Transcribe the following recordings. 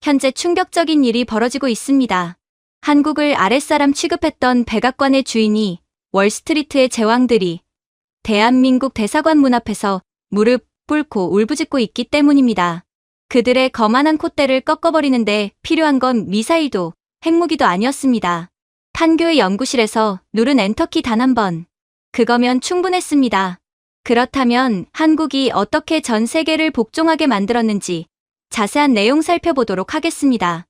현재 충격적인 일이 벌어지고 있습니다. 한국을 아랫사람 취급했던 백악관의 주인이 월스트리트의 제왕들이 대한민국 대사관 문 앞에서 무릎 꿇고 울부짖고 있기 때문입니다. 그들의 거만한 콧대를 꺾어버리는데 필요한 건 미사일도 핵무기도 아니었습니다. 판교의 연구실에서 누른 엔터키 단 한 번. 그거면 충분했습니다. 그렇다면 한국이 어떻게 전 세계를 복종하게 만들었는지 자세한 내용 살펴보도록 하겠습니다.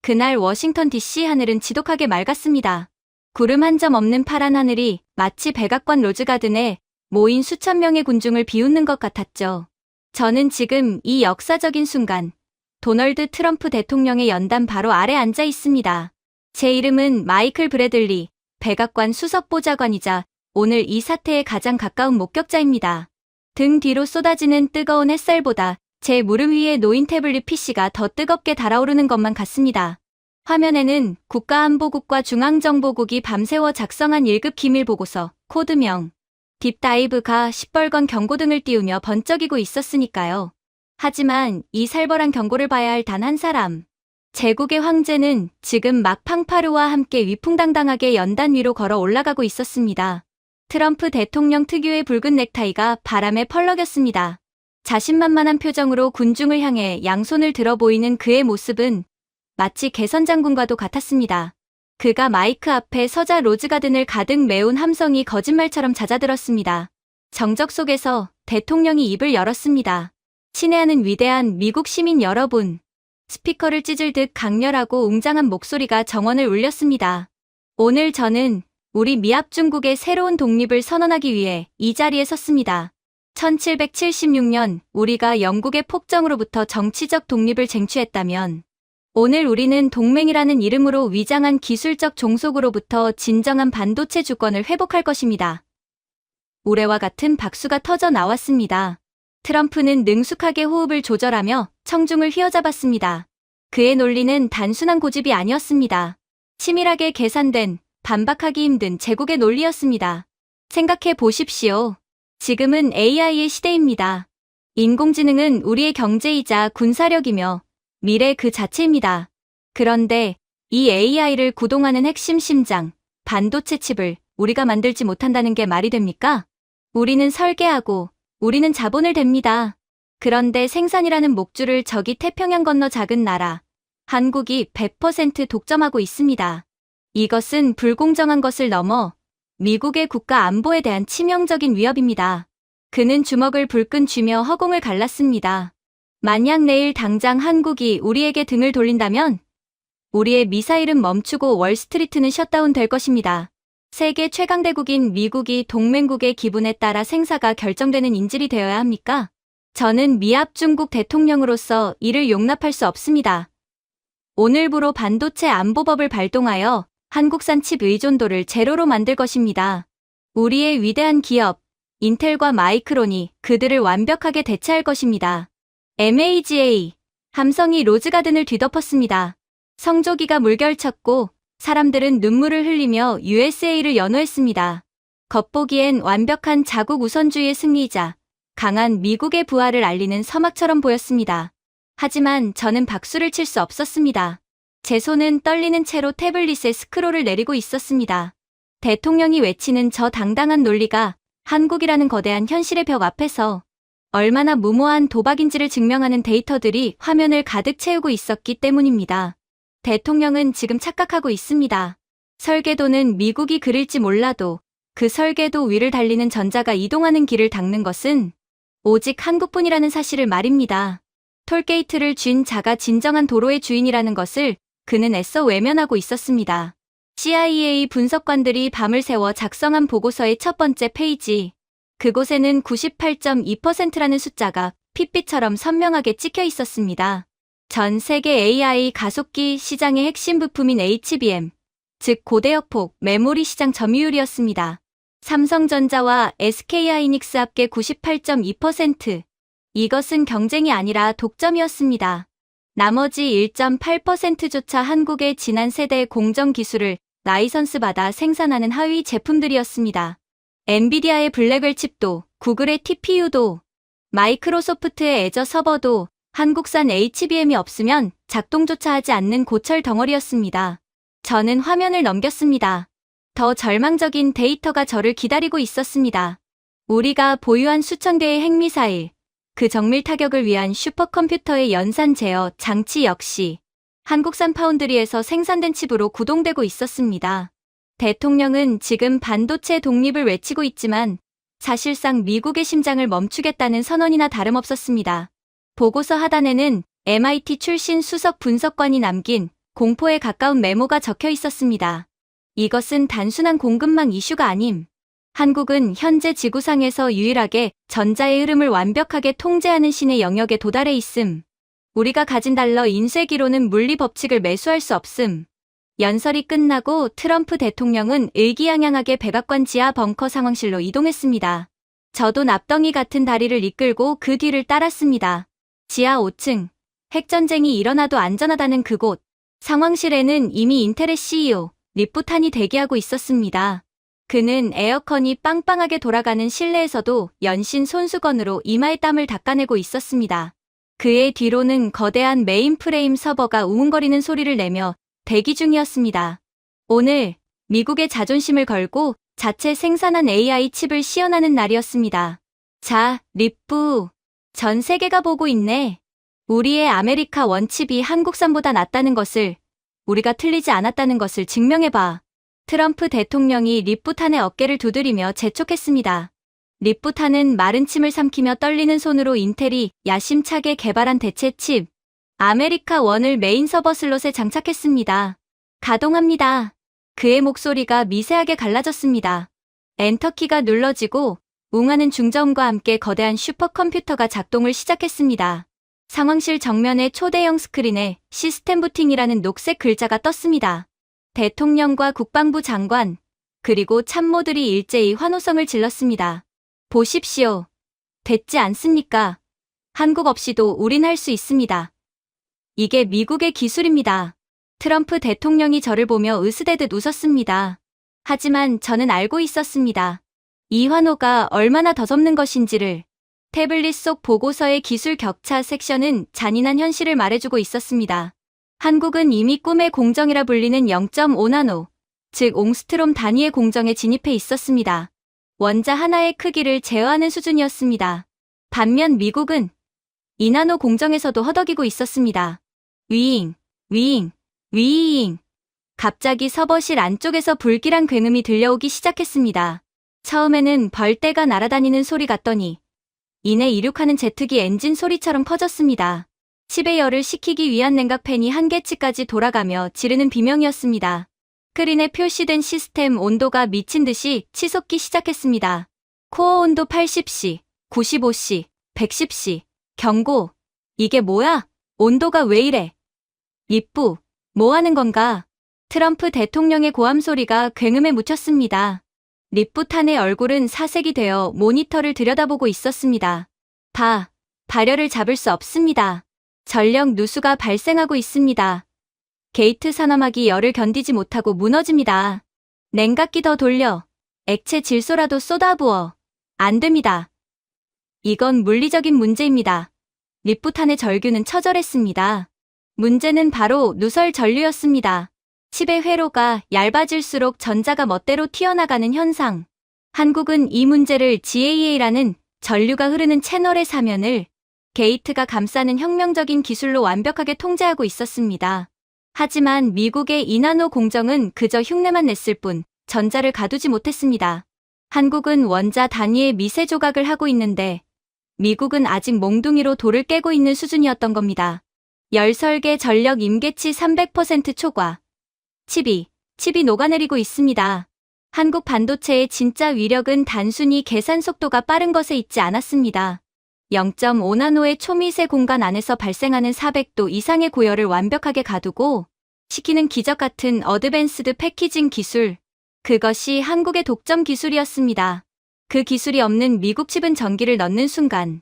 그날 워싱턴 DC 하늘은 지독하게 맑았습니다. 구름 한 점 없는 파란 하늘이 마치 백악관 로즈가든에 모인 수천 명의 군중을 비웃는 것 같았죠. 저는 지금 이 역사적인 순간 도널드 트럼프 대통령의 연단 바로 아래 앉아 있습니다. 제 이름은 마이클 브래들리, 백악관 수석보좌관이자 오늘 이 사태에 가장 가까운 목격자입니다. 등 뒤로 쏟아지는 뜨거운 햇살보다 제 무릎 위에 놓인 태블릿 PC가 더 뜨겁게 달아오르는 것만 같습니다. 화면에는 국가안보국과 중앙정보국이 밤새워 작성한 1급 기밀보고서, 코드명, 딥다이브가 시뻘건 경고등을 띄우며 번쩍이고 있었으니까요. 하지만 이 살벌한 경고를 봐야 할 단 한 사람. 제국의 황제는 지금 막 팡파르와 함께 위풍당당하게 연단 위로 걸어 올라가고 있었습니다. 트럼프 대통령 특유의 붉은 넥타이가 바람에 펄럭였습니다. 자신만만한 표정으로 군중을 향해 양손을 들어 보이는 그의 모습은 마치 개선장군과도 같았습니다. 그가 마이크 앞에 서자 로즈가든을 가득 메운 함성이 거짓말처럼 잦아들었습니다. 정적 속에서 대통령이 입을 열었습니다. 친애하는 위대한 미국 시민 여러분. 스피커를 찢을 듯 강렬하고 웅장한 목소리가 정원을 울렸습니다. 오늘 저는 우리 미합중국의 새로운 독립을 선언하기 위해 이 자리에 섰습니다. 1776년 우리가 영국의 폭정으로부터 정치적 독립을 쟁취했다면 오늘 우리는 동맹이라는 이름으로 위장한 기술적 종속으로부터 진정한 반도체 주권을 회복할 것입니다. 우레와 같은 박수가 터져 나왔습니다. 트럼프는 능숙하게 호흡을 조절하며 청중을 휘어잡았습니다. 그의 논리는 단순한 고집이 아니었습니다. 치밀하게 계산된, 반박하기 힘든 제국의 논리였습니다. 생각해 보십시오. 지금은 AI의 시대입니다. 인공지능은 우리의 경제이자 군사력이며 미래 그 자체입니다. 그런데 이 AI를 구동하는 핵심 심장, 반도체 칩을 우리가 만들지 못한다는 게 말이 됩니까? 우리는 설계하고 우리는 자본을 댑니다. 그런데 생산이라는 목줄을 저기 태평양 건너 작은 나라, 한국이 100% 독점하고 있습니다. 이것은 불공정한 것을 넘어 미국의 국가 안보에 대한 치명적인 위협입니다. 그는 주먹을 불끈 쥐며 허공을 갈랐습니다. 만약 내일 당장 한국이 우리에게 등을 돌린다면 우리의 미사일은 멈추고 월스트리트는 셧다운 될 것입니다. 세계 최강대국인 미국이 동맹국의 기분에 따라 생사가 결정되는 인질이 되어야 합니까? 저는 미합중국 대통령으로서 이를 용납할 수 없습니다. 오늘부로 반도체 안보법을 발동하여 한국산 칩 의존도를 제로로 만들 것입니다. 우리의 위대한 기업, 인텔과 마이크론이 그들을 완벽하게 대체할 것입니다. MAGA, 함성이 로즈가든을 뒤덮었습니다. 성조기가 물결쳤고 사람들은 눈물을 흘리며 USA를 연호했습니다. 겉보기엔 완벽한 자국 우선주의의 승리이자 강한 미국의 부활을 알리는 서막처럼 보였습니다. 하지만 저는 박수를 칠 수 없었습니다. 제 손은 떨리는 채로 태블릿에 스크롤을 내리고 있었습니다. 대통령이 외치는 저 당당한 논리가 한국이라는 거대한 현실의 벽 앞에서 얼마나 무모한 도박인지를 증명하는 데이터들이 화면을 가득 채우고 있었기 때문입니다. 대통령은 지금 착각하고 있습니다. 설계도는 미국이 그릴지 몰라도 그 설계도 위를 달리는 전자가 이동하는 길을 닦는 것은 오직 한국뿐이라는 사실을 말입니다. 톨게이트를 쥔 자가 진정한 도로의 주인이라는 것을 그는 애써 외면하고 있었습니다. CIA 분석관들이 밤을 새워 작성한 보고서의 첫 번째 페이지. 그곳에는 98.2%라는 숫자가 핏빛처럼 선명하게 찍혀 있었습니다. 전 세계 AI 가속기 시장의 핵심 부품인 HBM, 즉 고대역폭 메모리 시장 점유율이었습니다. 삼성전자와 SK하이닉스 합계 98.2%. 이것은 경쟁이 아니라 독점이었습니다. 나머지 1.8%조차 한국의 지난 세대의 공정 기술을 라이선스 받아 생산하는 하위 제품들이었습니다. 엔비디아의 블랙웰 칩도, 구글의 TPU도, 마이크로소프트의 애저 서버도 한국산 HBM이 없으면 작동조차 하지 않는 고철 덩어리였습니다. 저는 화면을 넘겼습니다. 더 절망적인 데이터가 저를 기다리고 있었습니다. 우리가 보유한 수천 개의 핵미사일, 그 정밀 타격을 위한 슈퍼컴퓨터의 연산 제어 장치 역시 한국산 파운드리에서 생산된 칩으로 구동되고 있었습니다. 대통령은 지금 반도체 독립을 외치고 있지만 사실상 미국의 심장을 멈추겠다는 선언이나 다름없었습니다. 보고서 하단에는 MIT 출신 수석 분석관이 남긴 공포에 가까운 메모가 적혀 있었습니다. 이것은 단순한 공급망 이슈가 아님. 한국은 현재 지구상에서 유일하게 전자의 흐름을 완벽하게 통제하는 신의 영역에 도달해 있음. 우리가 가진 달러 인쇄기로는 물리 법칙을 매수할 수 없음. 연설이 끝나고 트럼프 대통령은 의기양양하게 백악관 지하 벙커 상황실로 이동했습니다. 저도 납덩이 같은 다리를 이끌고 그 뒤를 따랐습니다. 지하 5층, 핵전쟁이 일어나도 안전하다는 그곳. 상황실에는 이미 인텔의 CEO, 리프탄이 대기하고 있었습니다. 그는 에어컨이 빵빵하게 돌아가는 실내에서도 연신 손수건으로 이마에 땀을 닦아내고 있었습니다. 그의 뒤로는 거대한 메인프레임 서버가 우웅거리는 소리를 내며 대기 중이었습니다. 오늘 미국의 자존심을 걸고 자체 생산한 AI 칩을 시연하는 날이었습니다. 자, 리프. 전 세계가 보고 있네. 우리의 아메리카 원칩이 한국산보다 낫다는 것을, 우리가 틀리지 않았다는 것을 증명해봐. 트럼프 대통령이 리프탄의 어깨를 두드리며 재촉했습니다. 리프탄은 마른 침을 삼키며 떨리는 손으로 인텔이 야심차게 개발한 대체 칩, 아메리카 원을 메인 서버 슬롯에 장착했습니다. 가동합니다. 그의 목소리가 미세하게 갈라졌습니다. 엔터키가 눌러지고 웅하는 중저음과 함께 거대한 슈퍼컴퓨터가 작동을 시작했습니다. 상황실 정면의 초대형 스크린에 시스템 부팅이라는 녹색 글자가 떴습니다. 대통령과 국방부 장관, 그리고 참모들이 일제히 환호성을 질렀습니다. 보십시오. 됐지 않습니까? 한국 없이도 우린 할 수 있습니다. 이게 미국의 기술입니다. 트럼프 대통령이 저를 보며 으스대듯 웃었습니다. 하지만 저는 알고 있었습니다. 이 환호가 얼마나 더접는 것인지를. 태블릿 속 보고서의 기술 격차 섹션은 잔인한 현실을 말해주고 있었습니다. 한국은 이미 꿈의 공정이라 불리는 0.5나노, 즉 옹스트롬 단위의 공정에 진입해 있었습니다. 원자 하나의 크기를 제어하는 수준이었습니다. 반면 미국은 2나노 공정에서도 허덕이고 있었습니다. 위잉, 위잉, 위잉. 갑자기 서버실 안쪽에서 불길한 굉음이 들려오기 시작했습니다. 처음에는 벌떼가 날아다니는 소리 같더니 이내 이륙하는 제트기 엔진 소리처럼 퍼졌습니다. 칩의 열을 식히기 위한 냉각팬이 한계치까지 돌아가며 지르는 비명이었습니다. 스크린에 표시된 시스템 온도가 미친 듯이 치솟기 시작했습니다. 코어 온도 80C, 95C, 110C. 경고. 이게 뭐야? 온도가 왜 이래? 리프, 뭐 하는 건가? 트럼프 대통령의 고함 소리가 굉음에 묻혔습니다. 리프탄의 얼굴은 사색이 되어 모니터를 들여다보고 있었습니다. 발열을 잡을 수 없습니다. 전력 누수가 발생하고 있습니다. 게이트 산화막이 열을 견디지 못하고 무너집니다. 냉각기 더 돌려. 액체 질소라도 쏟아부어. 안 됩니다. 이건 물리적인 문제입니다. 리프탄의 절규는 처절했습니다. 문제는 바로 누설 전류였습니다. 칩의 회로가 얇아질수록 전자가 멋대로 튀어나가는 현상. 한국은 이 문제를 GAA라는 전류가 흐르는 채널의 사면을 게이트가 감싸는 혁명적인 기술로 완벽하게 통제하고 있었습니다. 하지만 미국의 2나노 공정은 그저 흉내만 냈을 뿐 전자를 가두지 못했습니다. 한국은 원자 단위의 미세 조각을 하고 있는데 미국은 아직 몽둥이로 돌을 깨고 있는 수준이었던 겁니다. 열설계 전력 임계치 300% 초과. 칩이 녹아내리고 있습니다. 한국 반도체의 진짜 위력은 단순히 계산 속도가 빠른 것에 있지 않았습니다. 0.5나노의 초미세 공간 안에서 발생하는 400도 이상의 고열을 완벽하게 가두고 시키는 기적 같은 어드밴스드 패키징 기술. 그것이 한국의 독점 기술이었습니다. 그 기술이 없는 미국 칩은 전기를 넣는 순간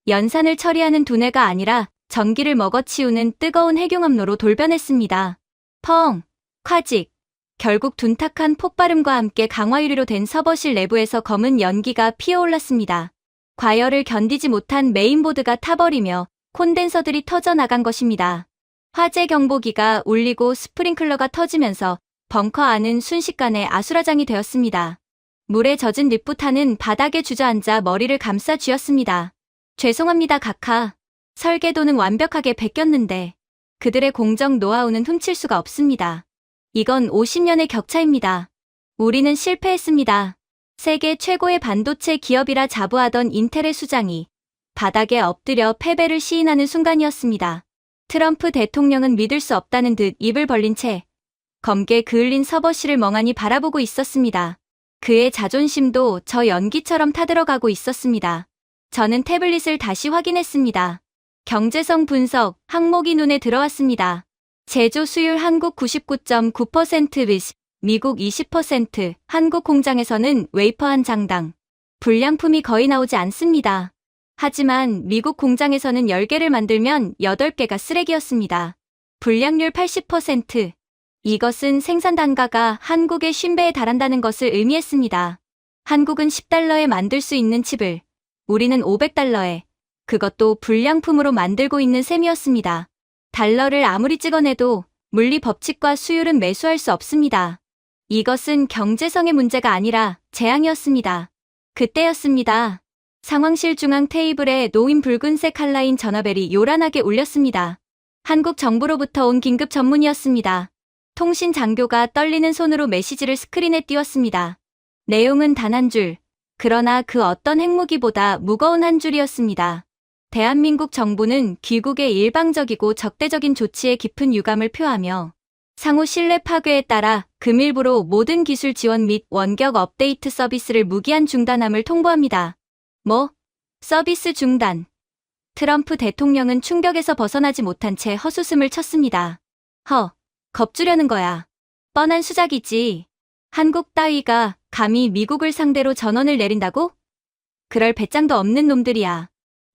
연산을 처리하는 두뇌가 아니라 전기를 먹어치우는 뜨거운 핵융합로로 돌변했습니다. 펑! 콰직! 결국 둔탁한 폭발음과 함께 강화유리로 된 서버실 내부에서 검은 연기가 피어올랐습니다. 과열을 견디지 못한 메인보드가 타버리며 콘덴서들이 터져 나간 것입니다. 화재 경보기가 울리고 스프링클러가 터지면서 벙커 안은 순식간에 아수라장이 되었습니다. 물에 젖은 리프탄은 바닥에 주저앉아 머리를 감싸 쥐었습니다. 죄송합니다, 카카. 설계도는 완벽하게 베꼈는데 그들의 공정 노하우는 훔칠 수가 없습니다. 이건 50년의 격차입니다. 우리는 실패했습니다. 세계 최고의 반도체 기업이라 자부하던 인텔의 수장이 바닥에 엎드려 패배를 시인하는 순간이었습니다. 트럼프 대통령은 믿을 수 없다는 듯 입을 벌린 채 검게 그을린 서버실을 멍하니 바라보고 있었습니다. 그의 자존심도 저 연기처럼 타들어가고 있었습니다. 저는 태블릿을 다시 확인했습니다. 경제성 분석 항목이 눈에 들어왔습니다. 제조 수율 한국 99.9% 및 미국 20%, 한국 공장에서는 웨이퍼 한 장당 불량품이 거의 나오지 않습니다. 하지만 미국 공장에서는 10개를 만들면 8개가 쓰레기였습니다. 불량률 80%. 이것은 생산 단가가 한국의 50배에 달한다는 것을 의미했습니다. 한국은 $10에 만들 수 있는 칩을 우리는 $500에, 그것도 불량품으로 만들고 있는 셈이었습니다. 달러를 아무리 찍어내도 물리 법칙과 수율은 매수할 수 없습니다. 이것은 경제성의 문제가 아니라 재앙이었습니다. 그때였습니다. 상황실 중앙 테이블에 놓인 붉은색 한라인 전화벨이 요란하게 울렸습니다. 한국 정부로부터 온 긴급 전문이었습니다. 통신 장교가 떨리는 손으로 메시지를 스크린에 띄웠습니다. 내용은 단 한 줄, 그러나 그 어떤 핵무기보다 무거운 한 줄이었습니다. 대한민국 정부는 귀국의 일방적이고 적대적인 조치에 깊은 유감을 표하며 상호 신뢰 파괴에 따라 금일부로 모든 기술 지원 및 원격 업데이트 서비스를 무기한 중단함을 통보합니다. 서비스 중단. 트럼프 대통령은 충격에서 벗어나지 못한 채 헛웃음을 쳤습니다. 겁주려는 거야. 뻔한 수작이지. 한국 따위가 감히 미국을 상대로 전원을 내린다고? 그럴 배짱도 없는 놈들이야.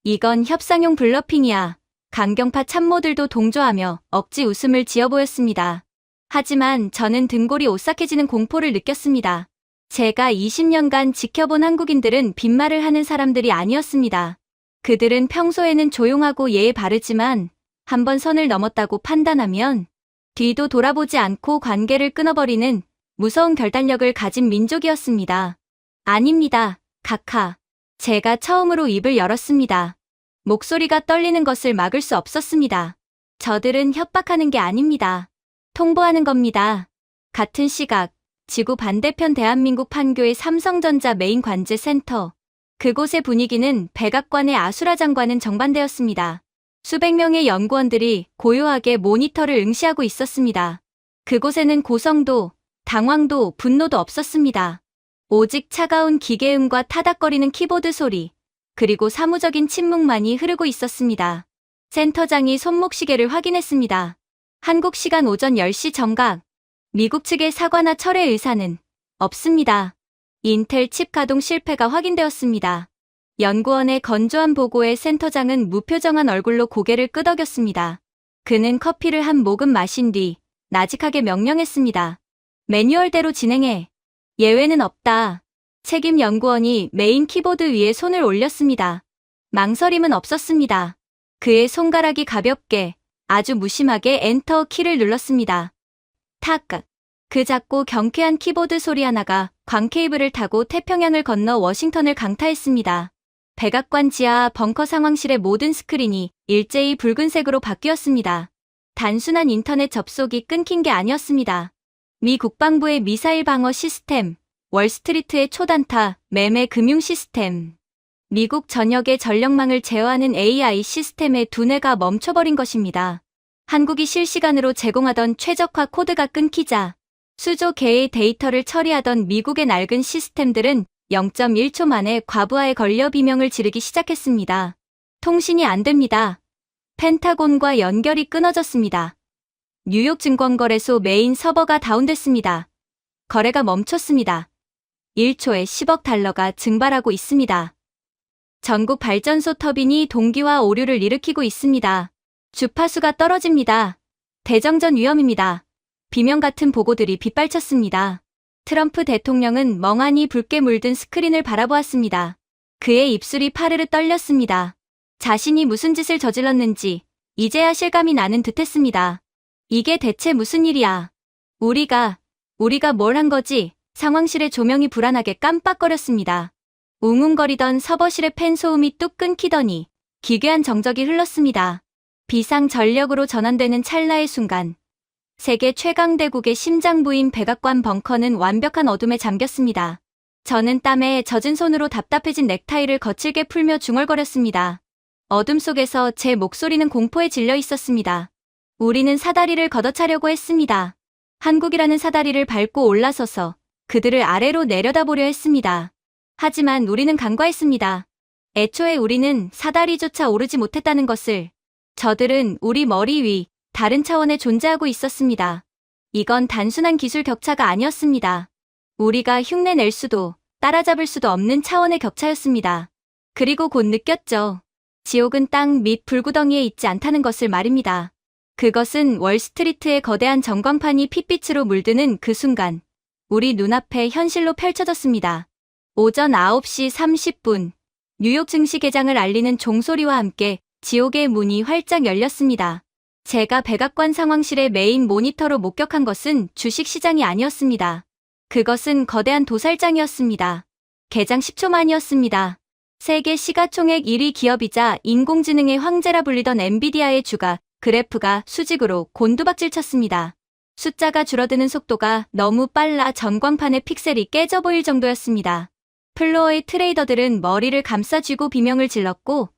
이건 협상용 블러핑이야. 강경파 참모들도 동조하며 억지 웃음을 지어 보였습니다. 하지만 저는 등골이 오싹해지는 공포를 느꼈습니다. 제가 20년간 지켜본 한국인들은 빈말을 하는 사람들이 아니었습니다. 그들은 평소에는 조용하고 예에 바르지만 한번 선을 넘었다고 판단하면 뒤도 돌아보지 않고 관계를 끊어버리는 무서운 결단력을 가진 민족이었습니다. 아닙니다, 카카. 제가 처음으로 입을 열었습니다. 목소리가 떨리는 것을 막을 수 없었습니다. 저들은 협박하는 게 아닙니다. 통보하는 겁니다. 같은 시각, 지구 반대편 대한민국 판교의 삼성전자 메인 관제 센터. 그곳의 분위기는 백악관의 아수라장과는 정반대였습니다. 수백 명의 연구원들이 고요하게 모니터를 응시하고 있었습니다. 그곳에는 고성도, 당황도, 분노도 없었습니다. 오직 차가운 기계음과 타닥거리는 키보드 소리, 그리고 사무적인 침묵만이 흐르고 있었습니다. 센터장이 손목시계를 확인했습니다. 한국 시간 오전 10시 정각. 미국 측의 사과나 철회 의사는 없습니다. 인텔 칩 가동 실패가 확인되었습니다. 연구원의 건조한 보고에 센터장은 무표정한 얼굴로 고개를 끄덕였습니다. 그는 커피를 한 모금 마신 뒤 나직하게 명령했습니다. 매뉴얼대로 진행해. 예외는 없다. 책임 연구원이 메인 키보드 위에 손을 올렸습니다. 망설임은 없었습니다. 그의 손가락이 가볍게, 아주 무심하게 엔터 키를 눌렀습니다. 탁! 그 작고 경쾌한 키보드 소리 하나가 광 케이블을 타고 태평양을 건너 워싱턴을 강타했습니다. 백악관 지하 벙커 상황실의 모든 스크린이 일제히 붉은색으로 바뀌었습니다. 단순한 인터넷 접속이 끊긴 게 아니었습니다. 미 국방부의 미사일 방어 시스템, 월스트리트의 초단타, 매매 금융 시스템, 미국 전역의 전력망을 제어하는 AI 시스템의 두뇌가 멈춰버린 것입니다. 한국이 실시간으로 제공하던 최적화 코드가 끊기자 수조 개의 데이터를 처리하던 미국의 낡은 시스템들은 0.1초 만에 과부하에 걸려 비명을 지르기 시작했습니다. 통신이 안 됩니다. 펜타곤과 연결이 끊어졌습니다. 뉴욕 증권거래소 메인 서버가 다운됐습니다. 거래가 멈췄습니다. 1초에 10억 달러가 증발하고 있습니다. 전국 발전소 터빈이 동기화 오류를 일으키고 있습니다. 주파수가 떨어집니다. 대정전 위험입니다. 비명 같은 보고들이 빗발쳤습니다. 트럼프 대통령은 멍하니 붉게 물든 스크린을 바라보았습니다. 그의 입술이 파르르 떨렸습니다. 자신이 무슨 짓을 저질렀는지 이제야 실감이 나는 듯했습니다. 이게 대체 무슨 일이야? 우리가 뭘 한 거지? 상황실의 조명이 불안하게 깜빡거렸습니다. 웅웅거리던 서버실의 팬 소음이 뚝 끊기더니 기괴한 정적이 흘렀습니다. 비상전력으로 전환되는 찰나의 순간 세계 최강대국의 심장부인 백악관 벙커는 완벽한 어둠에 잠겼습니다. 저는 땀에 젖은 손으로 답답해진 넥타이를 거칠게 풀며 중얼거렸습니다. 어둠 속에서 제 목소리는 공포에 질려 있었습니다. 우리는 사다리를 걷어차려고 했습니다. 한국이라는 사다리를 밟고 올라서서 그들을 아래로 내려다보려 했습니다. 하지만 우리는 간과했습니다. 애초에 우리는 사다리조차 오르지 못했다는 것을. 저들은 우리 머리 위 다른 차원에 존재하고 있었습니다. 이건 단순한 기술 격차가 아니었습니다. 우리가 흉내낼 수도 따라잡을 수도 없는 차원의 격차였습니다. 그리고 곧 느꼈죠. 지옥은 땅 밑 불구덩이에 있지 않다는 것을 말입니다. 그것은 월스트리트의 거대한 전광판이 핏빛으로 물드는 그 순간 우리 눈앞에 현실로 펼쳐졌습니다. 오전 9시 30분 뉴욕 증시 개장을 알리는 종소리와 함께 지옥의 문이 활짝 열렸습니다. 제가 백악관 상황실의 메인 모니터로 목격한 것은 주식시장이 아니었습니다. 그것은 거대한 도살장이었습니다. 개장 10초 만이었습니다. 세계 시가총액 1위 기업이자 인공지능의 황제라 불리던 엔비디아의 주가 그래프가 수직으로 곤두박질 쳤습니다. 숫자가 줄어드는 속도가 너무 빨라 전광판의 픽셀이 깨져 보일 정도였습니다. 플로어의 트레이더들은 머리를 감싸쥐고 비명을 질렀고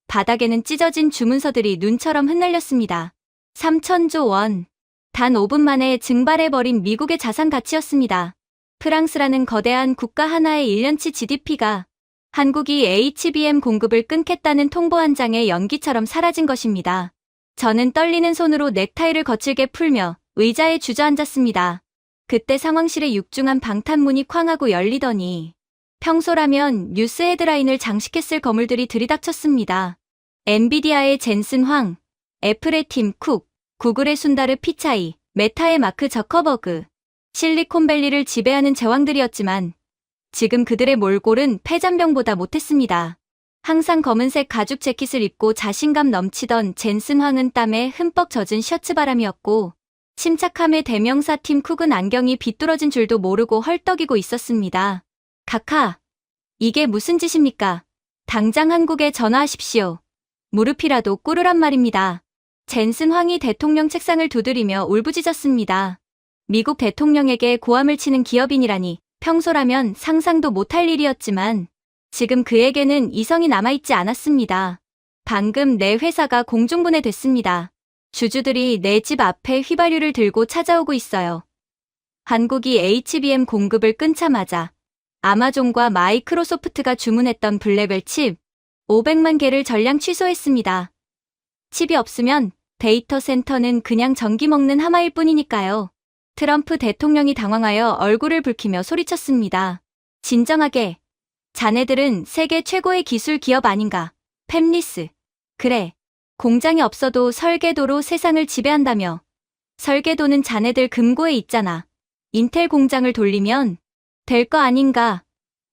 바닥에는 찢어진 주문서들이 눈처럼 흩날렸습니다. 3천조 원. 단 5분 만에 증발해버린 미국의 자산 가치였습니다. 프랑스라는 거대한 국가 하나의 1년치 GDP가 한국이 HBM 공급을 끊겠다는 통보 한 장의 연기처럼 사라진 것입니다. 저는 떨리는 손으로 넥타이를 거칠게 풀며 의자에 주저앉았습니다. 그때 상황실의 육중한 방탄문이 쾅 하고 열리더니 평소라면 뉴스 헤드라인을 장식했을 거물들이 들이닥쳤습니다. 엔비디아의 젠슨 황, 애플의 팀 쿡, 구글의 순다르 피차이, 메타의 마크 저커버그, 실리콘밸리를 지배하는 제왕들이었지만 지금 그들의 몰골은 폐잔병보다 못했습니다. 항상 검은색 가죽 재킷을 입고 자신감 넘치던 젠슨 황은 땀에 흠뻑 젖은 셔츠 바람이었고 침착함의 대명사 팀 쿡은 안경이 비뚤어진 줄도 모르고 헐떡이고 있었습니다. 카카, 이게 무슨 짓입니까? 당장 한국에 전화하십시오. 무릎이라도 꿇으란 말입니다. 젠슨 황이 대통령 책상을 두드리며 울부짖었습니다. 미국 대통령에게 고함을 치는 기업인이라니 평소라면 상상도 못할 일이었지만 지금 그에게는 이성이 남아있지 않았습니다. 방금 내 회사가 공중분해됐습니다. 주주들이 내 집 앞에 휘발유를 들고 찾아오고 있어요. 한국이 HBM 공급을 끊자마자 아마존과 마이크로소프트가 주문했던 블랙벨 칩 500만 개를 전량 취소했습니다. 칩이 없으면 데이터 센터는 그냥 전기 먹는 하마일 뿐이니까요. 트럼프 대통령이 당황하여 얼굴을 붉히며 소리쳤습니다. 진정하게. 자네들은 세계 최고의 기술 기업 아닌가? 팹리스. 그래. 공장이 없어도 설계도로 세상을 지배한다며. 설계도는 자네들 금고에 있잖아. 인텔 공장을 돌리면 될 거 아닌가?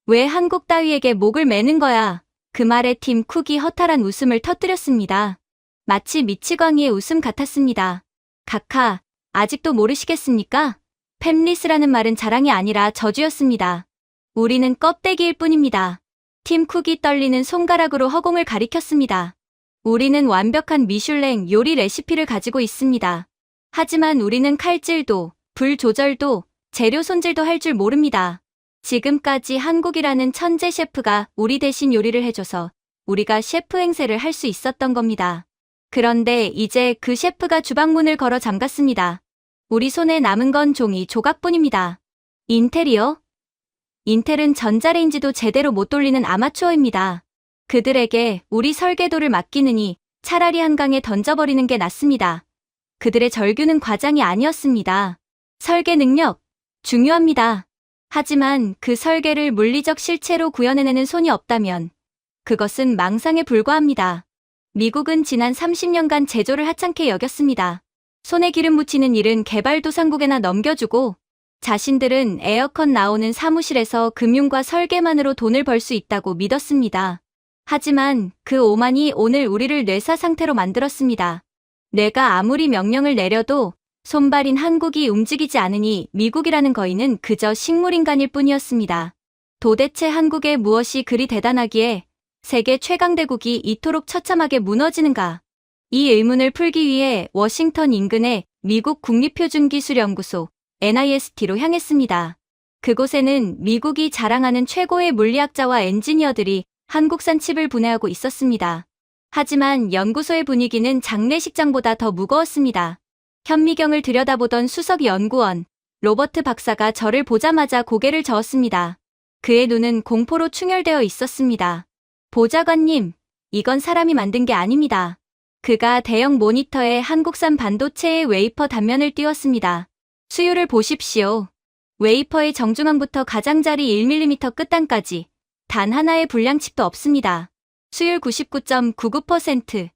왜 한국 따위에게 목을 매는 거야? 그 말에 팀 쿡이 허탈한 웃음을 터뜨렸습니다. 마치 미치광이의 웃음 같았습니다. 카카, 아직도 모르시겠습니까? 팹리스라는 말은 자랑이 아니라 저주였습니다. 우리는 껍데기일 뿐입니다. 팀 쿡이 떨리는 손가락으로 허공을 가리켰습니다. 우리는 완벽한 미슐랭 요리 레시피를 가지고 있습니다. 하지만 우리는 칼질도, 불 조절도, 재료 손질도 할 줄 모릅니다. 지금까지 한국이라는 천재 셰프가 우리 대신 요리를 해줘서 우리가 셰프 행세를 할 수 있었던 겁니다. 그런데 이제 그 셰프가 주방문을 걸어 잠갔습니다. 우리 손에 남은 건 종이 조각뿐입니다. 인텔이요? 인텔은 전자레인지도 제대로 못 돌리는 아마추어입니다. 그들에게 우리 설계도를 맡기느니 차라리 한강에 던져버리는 게 낫습니다. 그들의 절규는 과장이 아니었습니다. 설계 능력, 중요합니다. 하지만 그 설계를 물리적 실체로 구현해내는 손이 없다면 그것은 망상에 불과합니다. 미국은 지난 30년간 제조를 하찮게 여겼습니다. 손에 기름 묻히는 일은 개발도상국에나 넘겨주고 자신들은 에어컨 나오는 사무실에서 금융과 설계만으로 돈을 벌 수 있다고 믿었습니다. 하지만 그 오만이 오늘 우리를 뇌사 상태로 만들었습니다. 뇌가 아무리 명령을 내려도 손발인 한국이 움직이지 않으니 미국이라는 거인은 그저 식물인간일 뿐이었습니다. 도대체 한국에 무엇이 그리 대단하기에 세계 최강대국이 이토록 처참하게 무너지는가? 이 의문을 풀기 위해 워싱턴 인근의 미국 국립표준기술연구소 NIST로 향했습니다. 그곳에는 미국이 자랑하는 최고의 물리학자와 엔지니어들이 한국산 칩을 분해하고 있었습니다. 하지만 연구소의 분위기는 장례식장보다 더 무거웠습니다. 현미경을 들여다보던 수석 연구원 로버트 박사가 저를 보자마자 고개를 저었습니다. 그의 눈은 공포로 충혈되어 있었습니다. 보좌관님, 이건 사람이 만든 게 아닙니다. 그가 대형 모니터에 한국산 반도체의 웨이퍼 단면을 띄웠습니다. 수율을 보십시오. 웨이퍼의 정중앙부터 가장자리 1mm 끝단까지 단 하나의 불량칩도 없습니다. 수율 99.99%.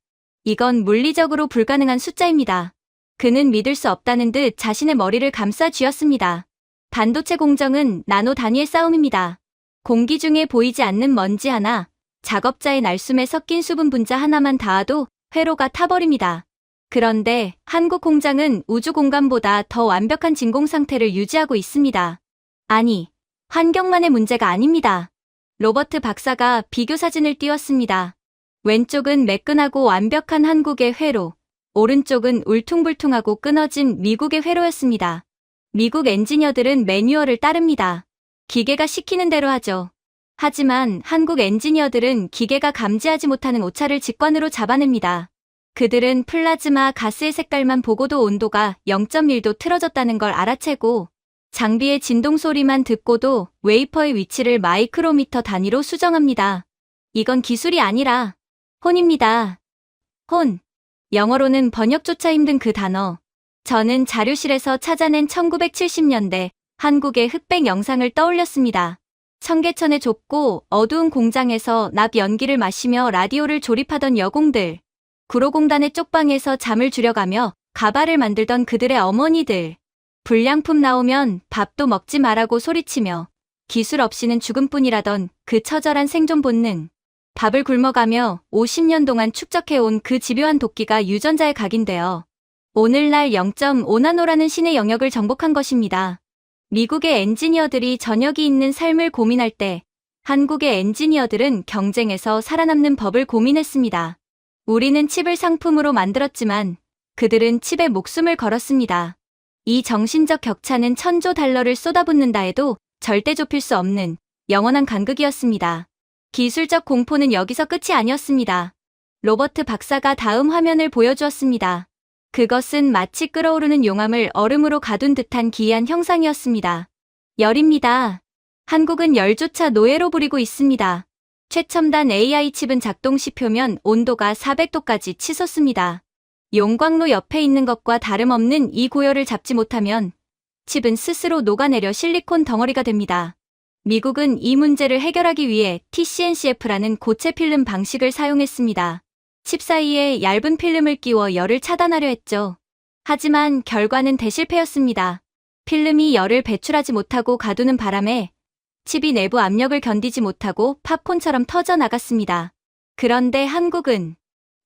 이건 물리적으로 불가능한 숫자입니다. 그는 믿을 수 없다는 듯 자신의 머리를 감싸 쥐었습니다. 반도체 공정은 나노 단위의 싸움입니다. 공기 중에 보이지 않는 먼지 하나, 작업자의 날숨에 섞인 수분 분자 하나만 닿아도 회로가 타버립니다. 그런데 한국 공장은 우주 공간보다 더 완벽한 진공 상태를 유지하고 있습니다. 아니, 환경만의 문제가 아닙니다. 로버트 박사가 비교 사진을 띄웠습니다. 왼쪽은 매끈하고 완벽한 한국의 회로, 오른쪽은 울퉁불퉁하고 끊어진 미국의 회로였습니다. 미국 엔지니어들은 매뉴얼을 따릅니다. 기계가 시키는 대로 하죠. 하지만 한국 엔지니어들은 기계가 감지하지 못하는 오차를 직관으로 잡아냅니다. 그들은 플라즈마 가스의 색깔만 보고도 온도가 0.1도 틀어졌다는 걸 알아채고 장비의 진동 소리만 듣고도 웨이퍼의 위치를 마이크로미터 단위로 수정합니다. 이건 기술이 아니라 혼입니다. 혼. 영어로는 번역조차 힘든 그 단어. 저는 자료실에서 찾아낸 1970년대 한국의 흑백 영상을 떠올렸습니다. 청계천의 좁고 어두운 공장에서 납 연기를 마시며 라디오를 조립하던 여공들. 구로공단의 쪽방에서 잠을 줄여가며 가발을 만들던 그들의 어머니들. 불량품 나오면 밥도 먹지 말라고 소리치며 기술 없이는 죽음뿐이라던 그 처절한 생존 본능. 밥을 굶어가며 50년 동안 축적해온 그 집요한 도끼가 유전자에 각인되어 오늘날 0.5나노라는 신의 영역을 정복한 것입니다. 미국의 엔지니어들이 저녁이 있는 삶을 고민할 때 한국의 엔지니어들은 경쟁에서 살아남는 법을 고민했습니다. 우리는 칩을 상품으로 만들었지만 그들은 칩에 목숨을 걸었습니다. 이 정신적 격차는 $1000조 쏟아붓는다 해도 절대 좁힐 수 없는 영원한 간극이었습니다. 기술적 공포는 여기서 끝이 아니었습니다. 로버트 박사가 다음 화면을 보여주었습니다. 그것은 마치 끓어오르는 용암을 얼음으로 가둔 듯한 기이한 형상이었습니다. 열입니다. 한국은 열조차 노예로 부리고 있습니다. 최첨단 AI 칩은 작동 시 표면 온도가 400도까지 치솟습니다. 용광로 옆에 있는 것과 다름없는 이 고열을 잡지 못하면 칩은 스스로 녹아내려 실리콘 덩어리가 됩니다. 미국은 이 문제를 해결하기 위해 TCNCF라는 고체 필름 방식을 사용했습니다. 칩 사이에 얇은 필름을 끼워 열을 차단하려 했죠. 하지만 결과는 대실패였습니다. 필름이 열을 배출하지 못하고 가두는 바람에 칩이 내부 압력을 견디지 못하고 팝콘처럼 터져나갔습니다. 그런데 한국은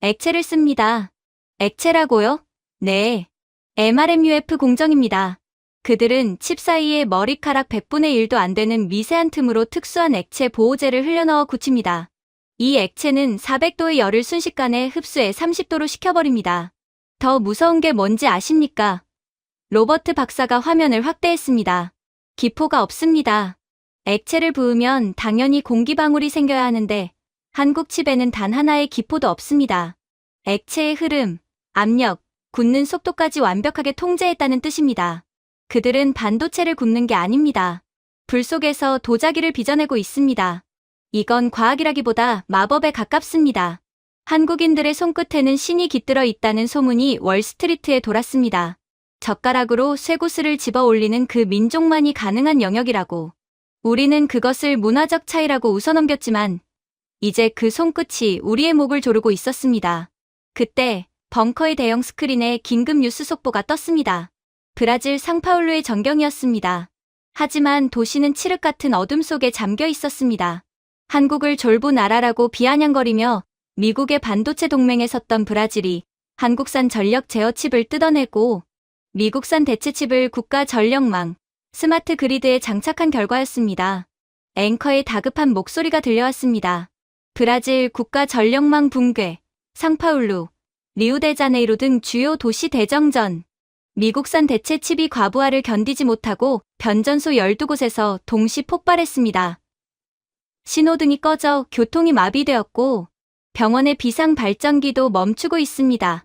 액체를 씁니다. 액체라고요? 네. MRMUF 공정입니다. 그들은 칩 사이에 머리카락 100분의 1도 안 되는 미세한 틈으로 특수한 액체 보호제를 흘려넣어 굳힙니다. 이 액체는 400도의 열을 순식간에 흡수해 30도로 식혀버립니다. 더 무서운 게 뭔지 아십니까? 로버트 박사가 화면을 확대했습니다. 기포가 없습니다. 액체를 부으면 당연히 공기방울이 생겨야 하는데 한국 칩에는 단 하나의 기포도 없습니다. 액체의 흐름, 압력, 굳는 속도까지 완벽하게 통제했다는 뜻입니다. 그들은 반도체를 굽는 게 아닙니다. 불 속에서 도자기를 빚어내고 있습니다. 이건 과학이라기보다 마법에 가깝습니다. 한국인들의 손끝에는 신이 깃들어 있다는 소문이 월스트리트에 돌았습니다. 젓가락으로 쇠구슬을 집어 올리는 그 민족만이 가능한 영역이라고. 우리는 그것을 문화적 차이라고 웃어넘겼지만 이제 그 손끝이 우리의 목을 조르고 있었습니다. 그때 벙커의 대형 스크린에 긴급 뉴스 속보가 떴습니다. 브라질 상파울루의 전경이었습니다. 하지만 도시는 칠흑 같은 어둠 속에 잠겨 있었습니다. 한국을 졸부 나라라고 비아냥거리며 미국의 반도체 동맹에 섰던 브라질이 한국산 전력 제어칩을 뜯어내고 미국산 대체칩을 국가 전력망, 스마트 그리드에 장착한 결과였습니다. 앵커의 다급한 목소리가 들려왔습니다. 브라질 국가 전력망 붕괴, 상파울루, 리우데자네이루 등 주요 도시 대정전. 미국산 대체칩이 과부하를 견디지 못하고 변전소 12곳에서 동시 폭발했습니다. 신호등이 꺼져 교통이 마비되었고 병원의 비상 발전기도 멈추고 있습니다.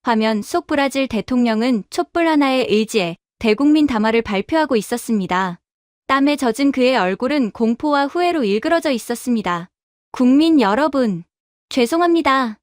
화면 속 브라질 대통령은 촛불 하나에 의지해 대국민 담화를 발표하고 있었습니다. 땀에 젖은 그의 얼굴은 공포와 후회로 일그러져 있었습니다. 국민 여러분, 죄송합니다.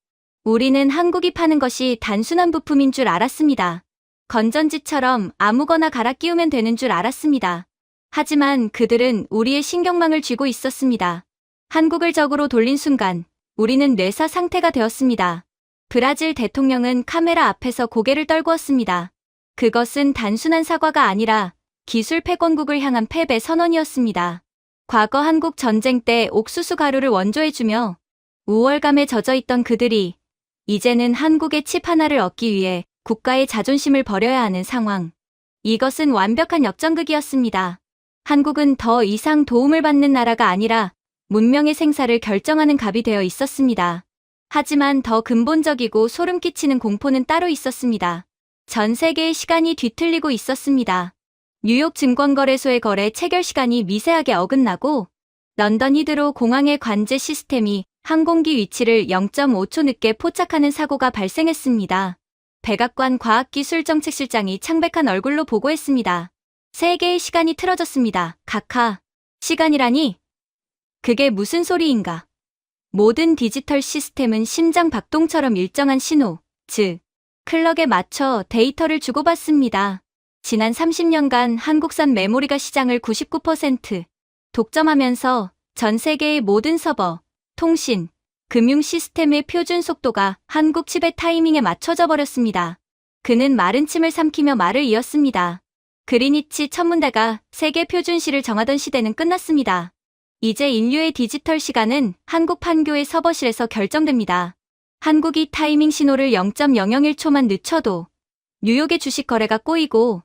우리는 한국이 파는 것이 단순한 부품인 줄 알았습니다. 건전지처럼 아무거나 갈아 끼우면 되는 줄 알았습니다. 하지만 그들은 우리의 신경망을 쥐고 있었습니다. 한국을 적으로 돌린 순간 우리는 뇌사 상태가 되었습니다. 브라질 대통령은 카메라 앞에서 고개를 떨구었습니다. 그것은 단순한 사과가 아니라 기술 패권국을 향한 패배 선언이었습니다. 과거 한국 전쟁 때 옥수수 가루를 원조해주며 우월감에 젖어있던 그들이 이제는 한국의 칩 하나를 얻기 위해 국가의 자존심을 버려야 하는 상황. 이것은 완벽한 역전극이었습니다. 한국은 더 이상 도움을 받는 나라가 아니라 문명의 생사를 결정하는 갑이 되어 있었습니다. 하지만 더 근본적이고 소름 끼치는 공포는 따로 있었습니다. 전 세계의 시간이 뒤틀리고 있었습니다. 뉴욕 증권거래소의 거래 체결 시간이 미세하게 어긋나고 런던 히드로 공항의 관제 시스템이 항공기 위치를 0.5초 늦게 포착하는 사고가 발생했습니다. 백악관 과학기술정책실장이 창백한 얼굴로 보고했습니다. 세계의 시간이 틀어졌습니다. 각하. 시간이라니? 그게 무슨 소리인가? 모든 디지털 시스템은 심장 박동처럼 일정한 신호, 즉, 클럭에 맞춰 데이터를 주고받습니다. 지난 30년간 한국산 메모리가 시장을 99% 독점하면서 전 세계의 모든 서버, 통신, 금융 시스템의 표준 속도가 한국 칩의 타이밍에 맞춰져 버렸습니다. 그는 마른 침을 삼키며 말을 이었습니다. 그리니치 천문대가 세계 표준시를 정하던 시대는 끝났습니다. 이제 인류의 디지털 시간은 한국 판교의 서버실에서 결정됩니다. 한국이 타이밍 신호를 0.001초만 늦춰도 뉴욕의 주식 거래가 꼬이고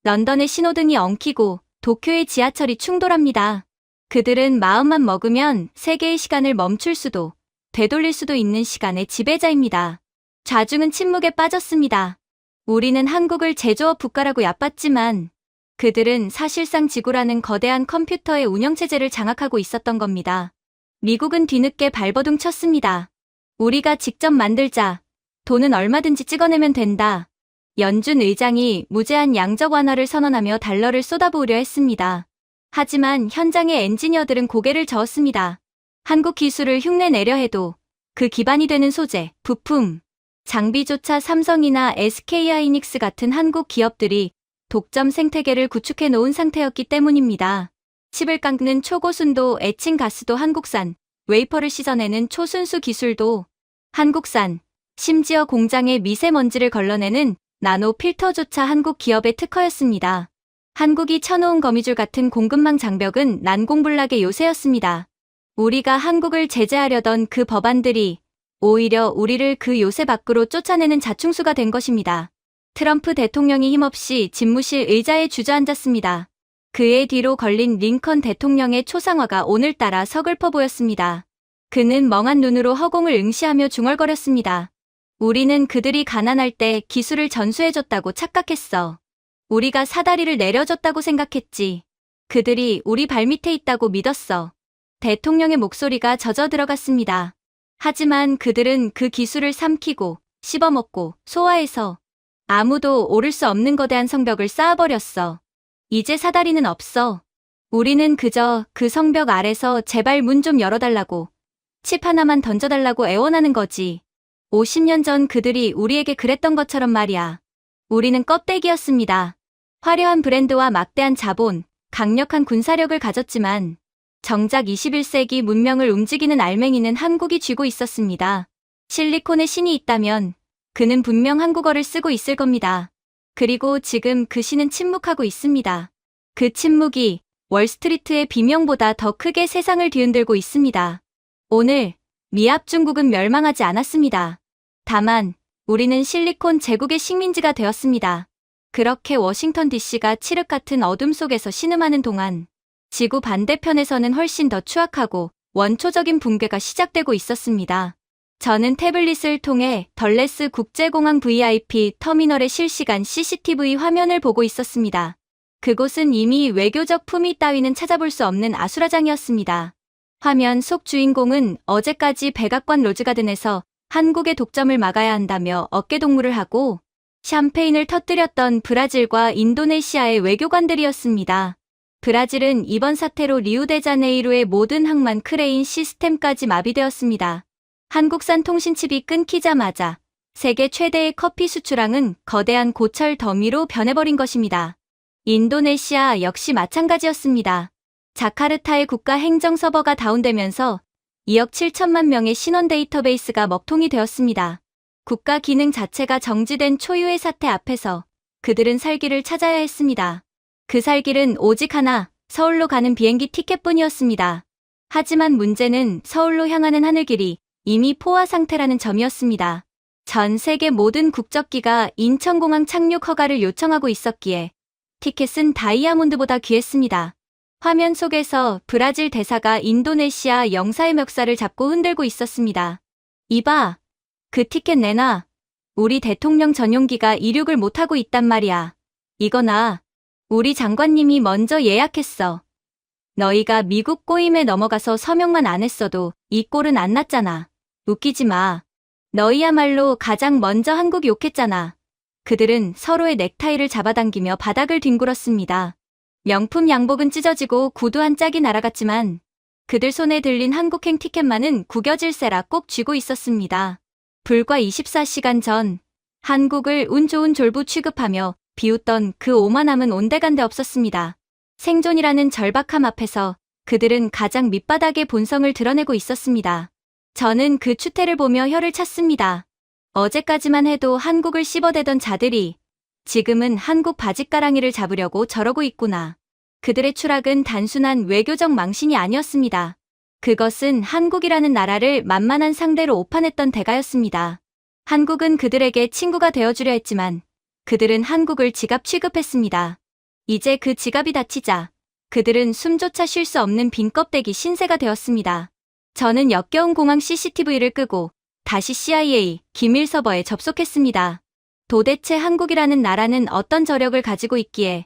런던의 신호등이 엉키고 도쿄의 지하철이 충돌합니다. 그들은 마음만 먹으면 세계의 시간을 멈출 수도 되돌릴 수도 있는 시간의 지배자입니다. 좌중은 침묵에 빠졌습니다. 우리는 한국을 제조업 국가라고 얕봤지만 그들은 사실상 지구라는 거대한 컴퓨터의 운영체제를 장악하고 있었던 겁니다. 미국은 뒤늦게 발버둥 쳤습니다. 우리가 직접 만들자. 돈은 얼마든지 찍어내면 된다. 연준 의장이 무제한 양적 완화를 선언하며 달러를 쏟아부으려 했습니다. 하지만 현장의 엔지니어들은 고개를 저었습니다. 한국 기술을 흉내내려 해도 그 기반이 되는 소재, 부품, 장비조차 삼성이나 SK하이닉스 같은 한국 기업들이 독점 생태계를 구축해 놓은 상태였기 때문입니다. 칩을 깎는 초고순도 에칭 가스도 한국산, 웨이퍼를 씻어내는 초순수 기술도 한국산, 심지어 공장의 미세먼지를 걸러내는 나노 필터조차 한국 기업의 특허였습니다. 한국이 쳐놓은 거미줄 같은 공급망 장벽은 난공불락의 요새였습니다. 우리가 한국을 제재하려던 그 법안들이 오히려 우리를 그 요새 밖으로 쫓아내는 자충수가 된 것입니다. 트럼프 대통령이 힘없이 집무실 의자에 주저앉았습니다. 그의 뒤로 걸린 링컨 대통령의 초상화가 오늘따라 서글퍼 보였습니다. 그는 멍한 눈으로 허공을 응시하며 중얼거렸습니다. 우리는 그들이 가난할 때 기술을 전수해줬다고 착각했어. 우리가 사다리를 내려줬다고 생각했지. 그들이 우리 발밑에 있다고 믿었어. 대통령의 목소리가 젖어 들어갔습니다. 하지만 그들은 그 기술을 삼키고 씹어먹고 소화해서 아무도 오를 수 없는 거대한 성벽을 쌓아버렸어. 이제 사다리는 없어. 우리는 그저 그 성벽 아래서 제발 문 좀 열어달라고, 칩 하나만 던져달라고 애원하는 거지. 50년 전 그들이 우리에게 그랬던 것처럼 말이야. 우리는 껍데기였습니다. 화려한 브랜드와 막대한 자본, 강력한 군사력을 가졌지만 정작 21세기 문명을 움직이는 알맹이는 한국이 쥐고 있었습니다. 실리콘의 신이 있다면 그는 분명 한국어를 쓰고 있을 겁니다. 그리고 지금 그 신은 침묵하고 있습니다. 그 침묵이 월스트리트의 비명보다 더 크게 세상을 뒤흔들고 있습니다. 오늘 미합 중국은 멸망하지 않았습니다. 다만 우리는 실리콘 제국의 식민지가 되었습니다. 그렇게 워싱턴 DC가 칠흑 같은 어둠 속에서 신음하는 동안 지구 반대편에서는 훨씬 더 추악하고 원초적인 붕괴가 시작되고 있었습니다. 저는 태블릿을 통해 덜레스 국제공항 VIP 터미널의 실시간 CCTV 화면을 보고 있었습니다. 그곳은 이미 외교적 품위 따위는 찾아볼 수 없는 아수라장이었습니다. 화면 속 주인공은 어제까지 백악관 로즈가든에서 한국의 독점을 막아야 한다며 어깨동무를 하고 샴페인을 터뜨렸던 브라질과 인도네시아의 외교관들이었습니다. 브라질은 이번 사태로 리우데자네이루의 모든 항만 크레인 시스템까지 마비되었습니다. 한국산 통신칩이 끊기자마자 세계 최대의 커피 수출항은 거대한 고철 더미로 변해버린 것입니다. 인도네시아 역시 마찬가지였습니다. 자카르타의 국가 행정 서버가 다운되면서 2억 7천만 명의 신원 데이터베이스가 먹통이 되었습니다. 국가 기능 자체가 정지된 초유의 사태 앞에서 그들은 살길을 찾아야 했습니다. 그 살길은 오직 하나, 서울로 가는 비행기 티켓뿐이었습니다. 하지만 문제는 서울로 향하는 하늘길이 이미 포화 상태라는 점이었습니다. 전 세계 모든 국적기가 인천공항 착륙 허가를 요청하고 있었기에 티켓은 다이아몬드보다 귀했습니다. 화면 속에서 브라질 대사가 인도네시아 영사의 멱살을 잡고 흔들고 있었습니다. 이봐, 그 티켓 내놔. 우리 대통령 전용기가 이륙을 못하고 있단 말이야. 이거나 우리 장관님이 먼저 예약했어. 너희가 미국 꼬임에 넘어가서 서명만 안 했어도 이 꼴은 안 났잖아. 웃기지 마. 너희야말로 가장 먼저 한국 욕했잖아. 그들은 서로의 넥타이를 잡아당기며 바닥을 뒹굴었습니다. 명품 양복은 찢어지고 구두 한 짝이 날아갔지만 그들 손에 들린 한국행 티켓만은 구겨질세라 꼭 쥐고 있었습니다. 불과 24시간 전 한국을 운 좋은 졸부 취급하며 비웃던 그 오만함은 온데간데 없었습니다. 생존이라는 절박함 앞에서 그들은 가장 밑바닥의 본성을 드러내고 있었습니다. 저는 그 추태를 보며 혀를 찼습니다. 어제까지만 해도 한국을 씹어대던 자들이 지금은 한국 바짓가랑이를 잡으려고 저러고 있구나. 그들의 추락은 단순한 외교적 망신이 아니었습니다. 그것은 한국이라는 나라를 만만한 상대로 오판했던 대가였습니다. 한국은 그들에게 친구가 되어주려 했지만 그들은 한국을 지갑 취급했습니다. 이제 그 지갑이 닫히자 그들은 숨조차 쉴 수 없는 빈 껍데기 신세가 되었습니다. 저는 역겨운 공항 CCTV를 끄고 다시 CIA 기밀 서버에 접속했습니다. 도대체 한국이라는 나라는 어떤 저력을 가지고 있기에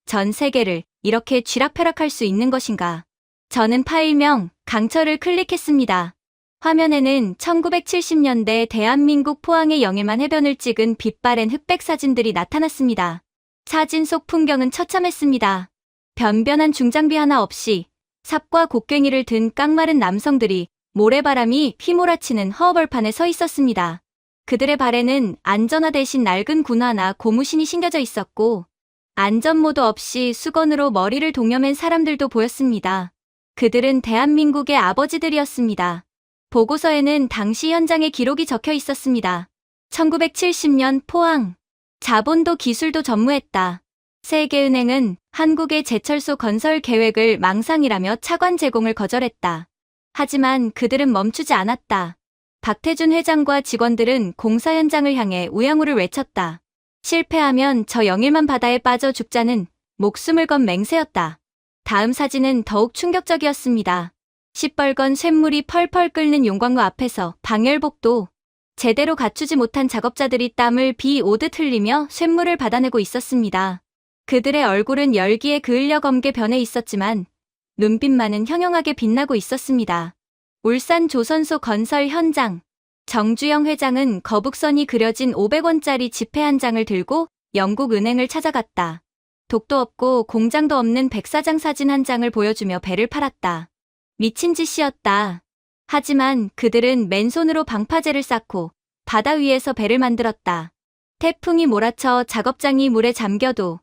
전 세계를 이렇게 쥐락펴락할 수 있는 것인가? 저는 파일명 강철을 클릭했습니다. 화면에는 1970년대 대한민국 포항의 영일만 해변을 찍은 빛바랜 흑백 사진들이 나타났습니다. 사진 속 풍경은 처참했습니다. 변변한 중장비 하나 없이 삽과 곡괭이를 든 깡마른 남성들이 모래바람이 휘몰아치는 허허벌판에 서 있었습니다. 그들의 발에는 안전화 대신 낡은 군화나 고무신이 신겨져 있었고 안전모도 없이 수건으로 머리를 동여맨 사람들도 보였습니다. 그들은 대한민국의 아버지들이었습니다. 보고서에는 당시 현장의 기록이 적혀 있었습니다. 1970년 포항. 자본도 기술도 전무했다. 세계은행은 한국의 제철소 건설 계획을 망상이라며 차관 제공을 거절했다. 하지만 그들은 멈추지 않았다. 박태준 회장과 직원들은 공사 현장을 향해 우양우를 외쳤다. 실패하면 저 영일만 바다에 빠져 죽자는 목숨을 건 맹세였다. 다음 사진은 더욱 충격적이었습니다. 시뻘건 쇳물이 펄펄 끓는 용광로 앞에서 방열복도 제대로 갖추지 못한 작업자들이 땀을 비 오듯 흘리며 쇳물을 받아내고 있었습니다. 그들의 얼굴은 열기에 그을려 검게 변해 있었지만 눈빛만은 형형하게 빛나고 있었습니다. 울산 조선소 건설 현장. 정주영 회장은 거북선이 그려진 500원짜리 지폐 한 장을 들고 영국 은행을 찾아갔다. 독도 없고 공장도 없는 백사장 사진 한 장을 보여주며 배를 팔았다. 미친 짓이었다. 하지만 그들은 맨손으로 방파제를 쌓고 바다 위에서 배를 만들었다. 태풍이 몰아쳐 작업장이 물에 잠겨도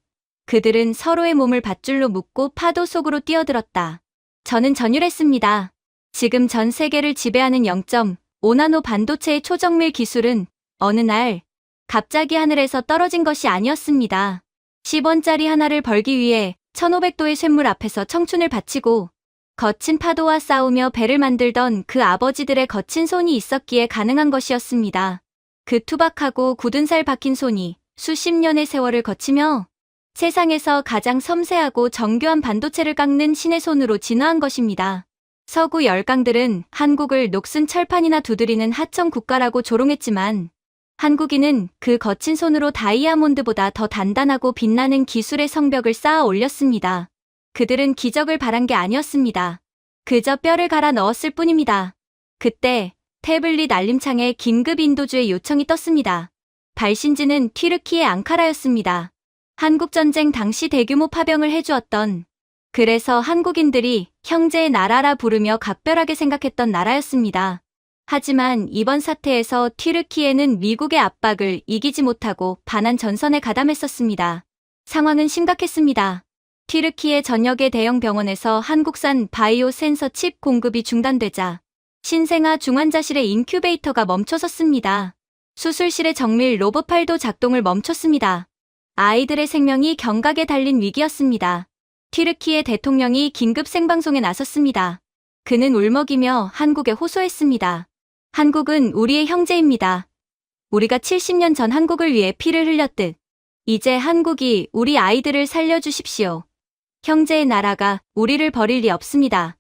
그들은 서로의 몸을 밧줄로 묶고 파도 속으로 뛰어들었다. 저는 전율했습니다. 지금 전 세계를 지배하는 0.5나노 반도체의 초정밀 기술은 어느 날 갑자기 하늘에서 떨어진 것이 아니었습니다. 10원짜리 하나를 벌기 위해 1500도의 쇳물 앞에서 청춘을 바치고 거친 파도와 싸우며 배를 만들던 그 아버지들의 거친 손이 있었기에 가능한 것이었습니다. 그 투박하고 굳은 살 박힌 손이 수십 년의 세월을 거치며 세상에서 가장 섬세하고 정교한 반도체를 깎는 신의 손으로 진화한 것입니다. 서구 열강들은 한국을 녹슨 철판이나 두드리는 하청 국가라고 조롱했지만 한국인은 그 거친 손으로 다이아몬드보다 더 단단하고 빛나는 기술의 성벽을 쌓아 올렸습니다. 그들은 기적을 바란 게 아니었습니다. 그저 뼈를 갈아 넣었을 뿐입니다. 그때 태블릿 알림창에 긴급 인도주의 요청이 떴습니다. 발신지는 튀르키예 앙카라였습니다. 한국전쟁 당시 대규모 파병을 해주었던, 그래서 한국인들이 형제의 나라라 부르며 각별하게 생각했던 나라였습니다. 하지만 이번 사태에서 튀르키예는 미국의 압박을 이기지 못하고 반환 전선에 가담했었습니다. 상황은 심각했습니다. 튀르키예 전역의 대형 병원에서 한국산 바이오 센서 칩 공급이 중단되자 신생아 중환자실의 인큐베이터가 멈춰섰습니다. 수술실의 정밀 로봇팔도 작동을 멈췄습니다. 아이들의 생명이 경각에 달린 위기였습니다. 튀르키예 대통령이 긴급 생방송에 나섰습니다. 그는 울먹이며 한국에 호소했습니다. 한국은 우리의 형제입니다. 우리가 70년 전 한국을 위해 피를 흘렸듯 이제 한국이 우리 아이들을 살려주십시오. 형제의 나라가 우리를 버릴 리 없습니다.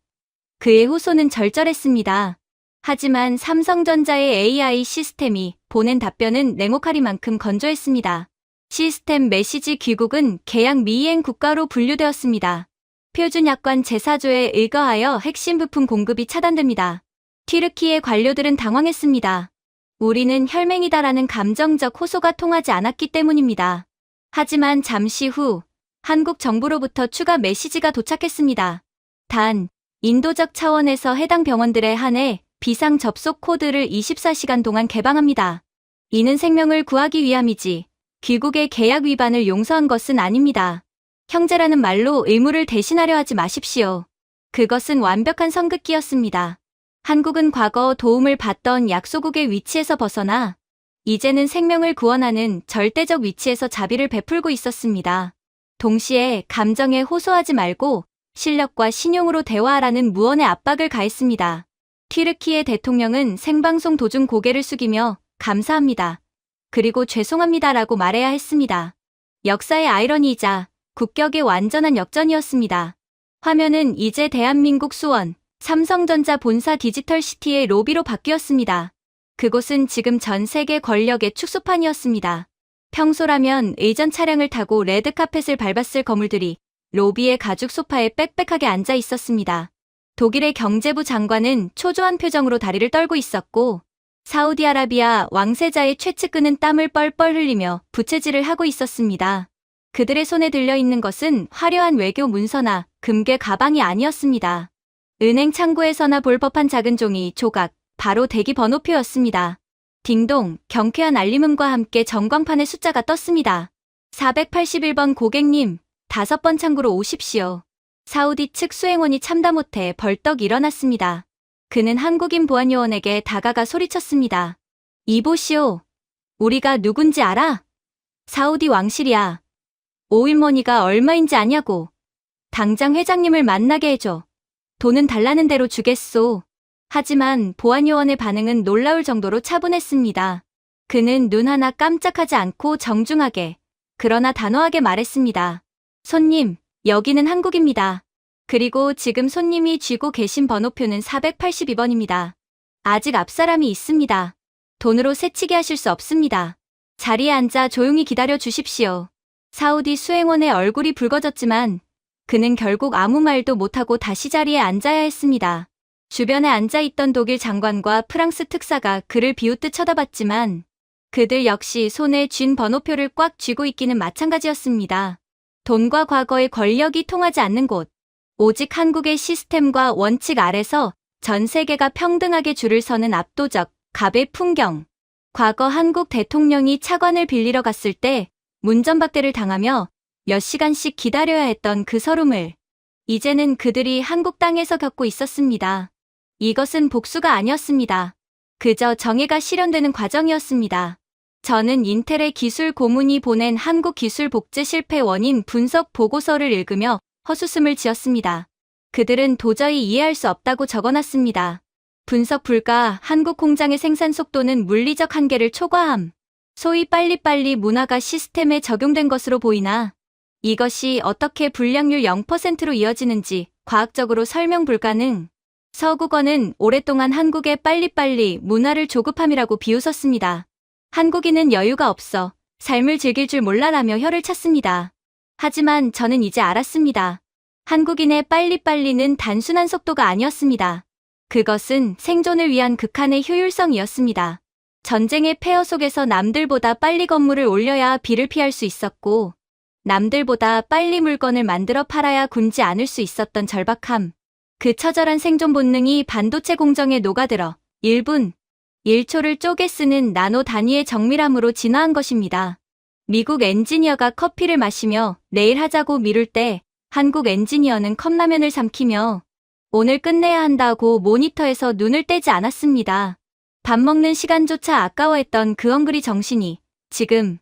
그의 호소는 절절했습니다. 하지만 삼성전자의 AI 시스템이 보낸 답변은 냉혹하리만큼 건조했습니다. 시스템 메시지 귀국은 계약 미이행 국가로 분류되었습니다. 표준 약관 제4조에 의거하여 핵심 부품 공급이 차단됩니다. 튀르키예 관료들은 당황했습니다. 우리는 혈맹이다라는 감정적 호소가 통하지 않았기 때문입니다. 하지만 잠시 후 한국 정부로부터 추가 메시지가 도착했습니다. 단, 인도적 차원에서 해당 병원들에 한해 비상 접속 코드를 24시간 동안 개방합니다. 이는 생명을 구하기 위함이지 귀국의 계약 위반을 용서한 것은 아닙니다. 형제라는 말로 의무를 대신하려 하지 마십시오. 그것은 완벽한 선긋기였습니다. 한국은 과거 도움을 받던 약소국의 위치에서 벗어나 이제는 생명을 구원하는 절대적 위치에서 자비를 베풀고 있었습니다. 동시에 감정에 호소하지 말고 실력과 신용으로 대화하라는 무언의 압박을 가했습니다. 튀르키예 대통령은 생방송 도중 고개를 숙이며 감사합니다. 그리고 죄송합니다라고 말해야 했습니다. 역사의 아이러니이자 국격의 완전한 역전이었습니다. 화면은 이제 대한민국 수원, 삼성전자 본사 디지털시티의 로비로 바뀌었습니다. 그곳은 지금 전 세계 권력의 축소판이었습니다. 평소라면 의전 차량을 타고 레드카펫을 밟았을 거물들이 로비의 가죽 소파에 빽빽하게 앉아 있었습니다. 독일의 경제부 장관은 초조한 표정으로 다리를 떨고 있었고 사우디아라비아 왕세자의 최측근은 땀을 뻘뻘 흘리며 부채질을 하고 있었습니다. 그들의 손에 들려있는 것은 화려한 외교 문서나 금괴 가방이 아니었습니다. 은행 창구에서나 볼 법한 작은 종이 조각, 바로 대기 번호표였습니다. 딩동, 경쾌한 알림음과 함께 전광판에 숫자가 떴습니다. 481번 고객님, 5번 창구로 오십시오. 사우디 측 수행원이 참다 못해 벌떡 일어났습니다. 그는 한국인 보안요원에게 다가가 소리쳤습니다. 이보시오. 우리가 누군지 알아? 사우디 왕실이야. 오일머니가 얼마인지 아냐고. 당장 회장님을 만나게 해줘. 돈은 달라는 대로 주겠소. 하지만 보안요원의 반응은 놀라울 정도로 차분했습니다. 그는 눈 하나 깜짝하지 않고 정중하게, 그러나 단호하게 말했습니다. 손님, 여기는 한국입니다. 그리고 지금 손님이 쥐고 계신 번호표는 482번입니다. 아직 앞 사람이 있습니다. 돈으로 새치기 하실 수 없습니다. 자리에 앉아 조용히 기다려 주십시오. 사우디 수행원의 얼굴이 붉어졌지만 그는 결국 아무 말도 못하고 다시 자리에 앉아야 했습니다. 주변에 앉아있던 독일 장관과 프랑스 특사가 그를 비웃듯 쳐다봤지만 그들 역시 손에 쥔 번호표를 꽉 쥐고 있기는 마찬가지였습니다. 돈과 과거의 권력이 통하지 않는 곳, 오직 한국의 시스템과 원칙 아래서 전 세계가 평등하게 줄을 서는 압도적 갑의 풍경. 과거 한국 대통령이 차관을 빌리러 갔을 때 문전박대를 당하며 몇 시간씩 기다려야 했던 그 서름을 이제는 그들이 한국 땅에서 겪고 있었습니다. 이것은 복수가 아니었습니다. 그저 정의가 실현되는 과정이었습니다. 저는 인텔의 기술 고문이 보낸 한국 기술 복제 실패 원인 분석 보고서를 읽으며 헛웃음을 지었습니다. 그들은 도저히 이해할 수 없다고 적어놨습니다. 분석 불가, 한국 공장의 생산 속도는 물리적 한계를 초과함. 소위 빨리빨리 문화가 시스템에 적용된 것으로 보이나 이것이 어떻게 불량률 0%로 이어지는지 과학적으로 설명 불가능. 서국어는 오랫동안 한국의 빨리빨리 문화를 조급함이라고 비웃었습니다. 한국인은 여유가 없어 삶을 즐길 줄 몰라라며 혀를 찼습니다. 하지만 저는 이제 알았습니다. 한국인의 빨리빨리는 단순한 속도가 아니었습니다. 그것은 생존을 위한 극한의 효율성이었습니다. 전쟁의 폐허 속에서 남들보다 빨리 건물을 올려야 비를 피할 수 있었고 남들보다 빨리 물건을 만들어 팔아야 굶지 않을 수 있었던 절박함. 그 처절한 생존 본능이 반도체 공정에 녹아들어 1분, 1초를 쪼개 쓰는 나노 단위의 정밀함으로 진화한 것입니다. 미국 엔지니어가 커피를 마시며 내일 하자고 미룰 때 한국 엔지니어는 컵라면을 삼키며 오늘 끝내야 한다고 모니터에서 눈을 떼지 않았습니다. 밥 먹는 시간조차 아까워했던 그 헝그리 정신이 지금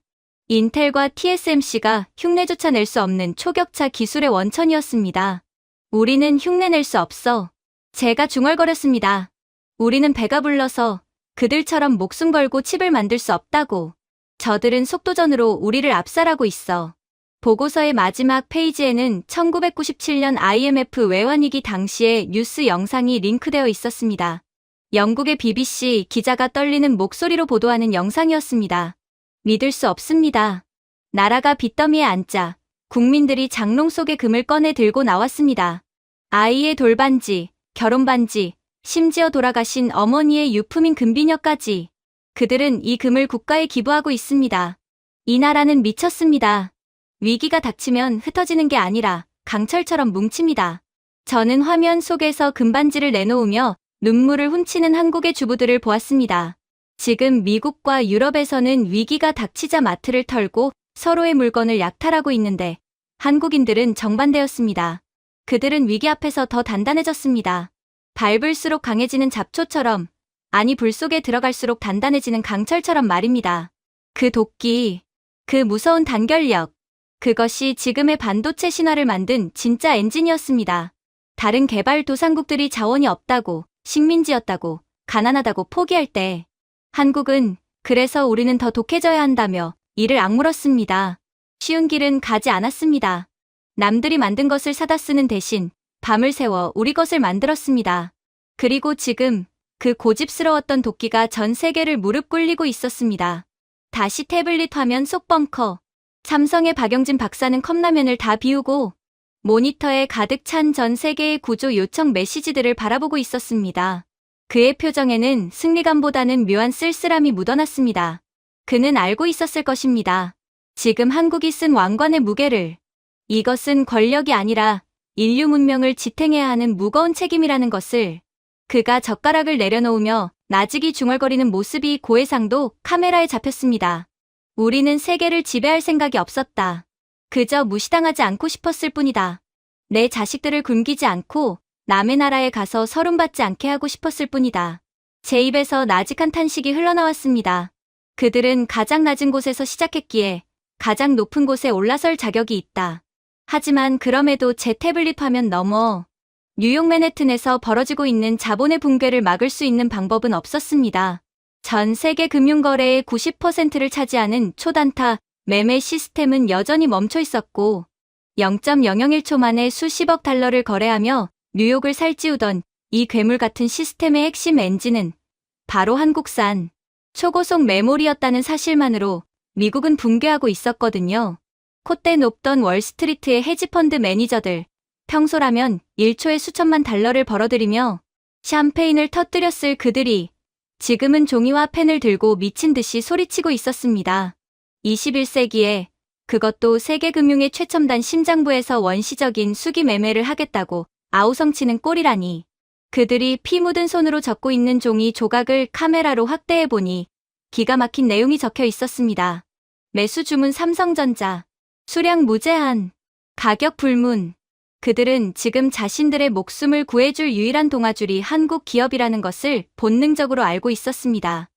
인텔과 TSMC가 흉내조차 낼 수 없는 초격차 기술의 원천이었습니다. 우리는 흉내 낼 수 없어. 제가 중얼거렸습니다. 우리는 배가 불러서 그들처럼 목숨 걸고 칩을 만들 수 없다고. 저들은 속도전으로 우리를 압살하고 있어. 보고서의 마지막 페이지에는 1997년 IMF 외환위기 당시의 뉴스 영상이 링크되어 있었습니다. 영국의 BBC 기자가 떨리는 목소리로 보도하는 영상이었습니다. 믿을 수 없습니다. 나라가 빚더미에 앉자 국민들이 장롱 속의 금을 꺼내 들고 나왔습니다. 아이의 돌반지, 결혼반지, 심지어 돌아가신 어머니의 유품인 금비녀까지. 그들은 이 금을 국가에 기부하고 있습니다. 이 나라는 미쳤습니다. 위기가 닥치면 흩어지는 게 아니라 강철처럼 뭉칩니다. 저는 화면 속에서 금반지를 내놓으며 눈물을 훔치는 한국의 주부들을 보았습니다. 지금 미국과 유럽에서는 위기가 닥치자 마트를 털고 서로의 물건을 약탈하고 있는데 한국인들은 정반대였습니다. 그들은 위기 앞에서 더 단단해졌습니다. 밟을수록 강해지는 잡초처럼, 아니 불 속에 들어갈수록 단단해지는 강철처럼 말입니다. 그 도끼, 그 무서운 단결력, 그것이 지금의 반도체 신화를 만든 진짜 엔진이었습니다. 다른 개발도상국들이 자원이 없다고, 식민지였다고, 가난하다고 포기할 때 한국은 그래서 우리는 더 독해져야 한다며 이를 악물었습니다. 쉬운 길은 가지 않았습니다. 남들이 만든 것을 사다 쓰는 대신 밤을 새워 우리 것을 만들었습니다. 그리고 지금 그 고집스러웠던 도끼가 전 세계를 무릎 꿇리고 있었습니다. 다시 태블릿 화면 속 벙커. 삼성의 박영진 박사는 컵라면을 다 비우고 모니터에 가득 찬 전 세계의 구조 요청 메시지들을 바라보고 있었습니다. 그의 표정에는 승리감보다는 묘한 쓸쓸함이 묻어났습니다. 그는 알고 있었을 것입니다. 지금 한국이 쓴 왕관의 무게를. 이것은 권력이 아니라 인류 문명을 지탱해야 하는 무거운 책임이라는 것을. 그가 젓가락을 내려놓으며 나직이 중얼거리는 모습이 고해상도 카메라에 잡혔습니다. 우리는 세계를 지배할 생각이 없었다. 그저 무시당하지 않고 싶었을 뿐이다. 내 자식들을 굶기지 않고 남의 나라에 가서 서름받지 않게 하고 싶었을 뿐이다. 제 입에서 나직한 탄식이 흘러나왔습니다. 그들은 가장 낮은 곳에서 시작했기에 가장 높은 곳에 올라설 자격이 있다. 하지만 그럼에도 제 태블릿 화면 너머 뉴욕 맨해튼에서 벌어지고 있는 자본의 붕괴를 막을 수 있는 방법은 없었습니다. 전 세계 금융거래의 90%를 차지하는 초단타 매매 시스템은 여전히 멈춰 있었고 0.001초 만에 수십억 달러를 거래하며 뉴욕을 살찌우던 이 괴물 같은 시스템의 핵심 엔진은 바로 한국산 초고속 메모리였다는 사실만으로 미국은 붕괴하고 있었거든요. 콧대 높던 월스트리트의 헤지펀드 매니저들, 평소라면 1초에 수천만 달러를 벌어들이며 샴페인을 터뜨렸을 그들이 지금은 종이와 펜을 들고 미친 듯이 소리치고 있었습니다. 21세기에 그것도 세계금융의 최첨단 심장부에서 원시적인 수기 매매를 하겠다고 아우성치는 꼴이라니. 그들이 피 묻은 손으로 적고 있는 종이 조각을 카메라로 확대해보니 기가 막힌 내용이 적혀 있었습니다. 매수 주문 삼성전자, 수량 무제한, 가격 불문. 그들은 지금 자신들의 목숨을 구해줄 유일한 동아줄이 한국 기업이라는 것을 본능적으로 알고 있었습니다.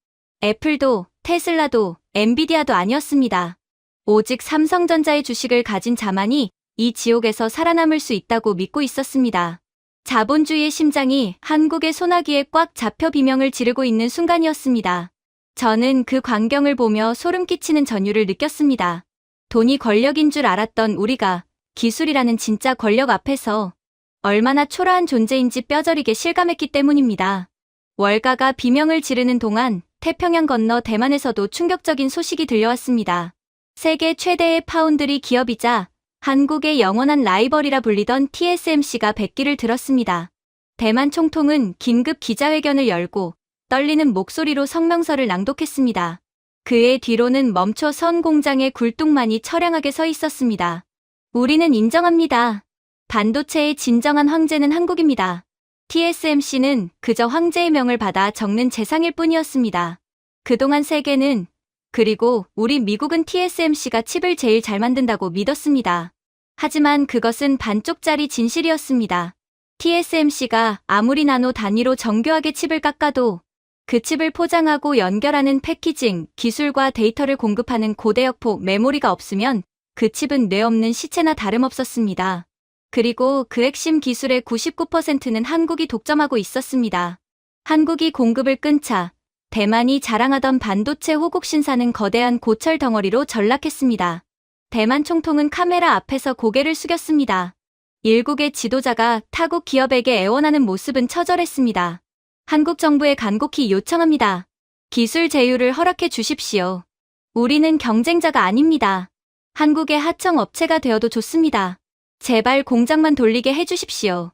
애플도, 테슬라도, 엔비디아도 아니었습니다. 오직 삼성전자의 주식을 가진 자만이 이 지옥에서 살아남을 수 있다고 믿고 있었습니다. 자본주의의 심장이 한국의 소나기에 꽉 잡혀 비명을 지르고 있는 순간이었습니다. 저는 그 광경을 보며 소름 끼치는 전율을 느꼈습니다. 돈이 권력인 줄 알았던 우리가 기술이라는 진짜 권력 앞에서 얼마나 초라한 존재인지 뼈저리게 실감했기 때문입니다. 월가가 비명을 지르는 동안 태평양 건너 대만에서도 충격적인 소식이 들려왔습니다. 세계 최대의 파운드리 기업이자 한국의 영원한 라이벌이라 불리던 TSMC가 백기를 들었습니다. 대만 총통은 긴급 기자회견을 열고 떨리는 목소리로 성명서를 낭독했습니다. 그의 뒤로는 멈춰선 공장의 굴뚝만이 처량하게 서 있었습니다. 우리는 인정합니다. 반도체의 진정한 황제는 한국입니다. TSMC는 그저 황제의 명을 받아 적는 재상일 뿐이었습니다. 그동안 세계는, 그리고 우리 미국은 TSMC가 칩을 제일 잘 만든다고 믿었습니다. 하지만 그것은 반쪽짜리 진실이었습니다. TSMC가 아무리 나노 단위로 정교하게 칩을 깎아도 그 칩을 포장하고 연결하는 패키징, 기술과 데이터를 공급하는 고대역폭 메모리가 없으면 그 칩은 뇌 없는 시체나 다름없었습니다. 그리고 그 핵심 기술의 99%는 한국이 독점하고 있었습니다. 한국이 공급을 끊자 대만이 자랑하던 반도체 호국 신사는 거대한 고철 덩어리로 전락했습니다. 대만 총통은 카메라 앞에서 고개를 숙였습니다. 일국의 지도자가 타국 기업에게 애원하는 모습은 처절했습니다. 한국 정부에 간곡히 요청합니다. 기술 제휴를 허락해 주십시오. 우리는 경쟁자가 아닙니다. 한국의 하청업체가 되어도 좋습니다. 제발 공장만 돌리게 해주십시오.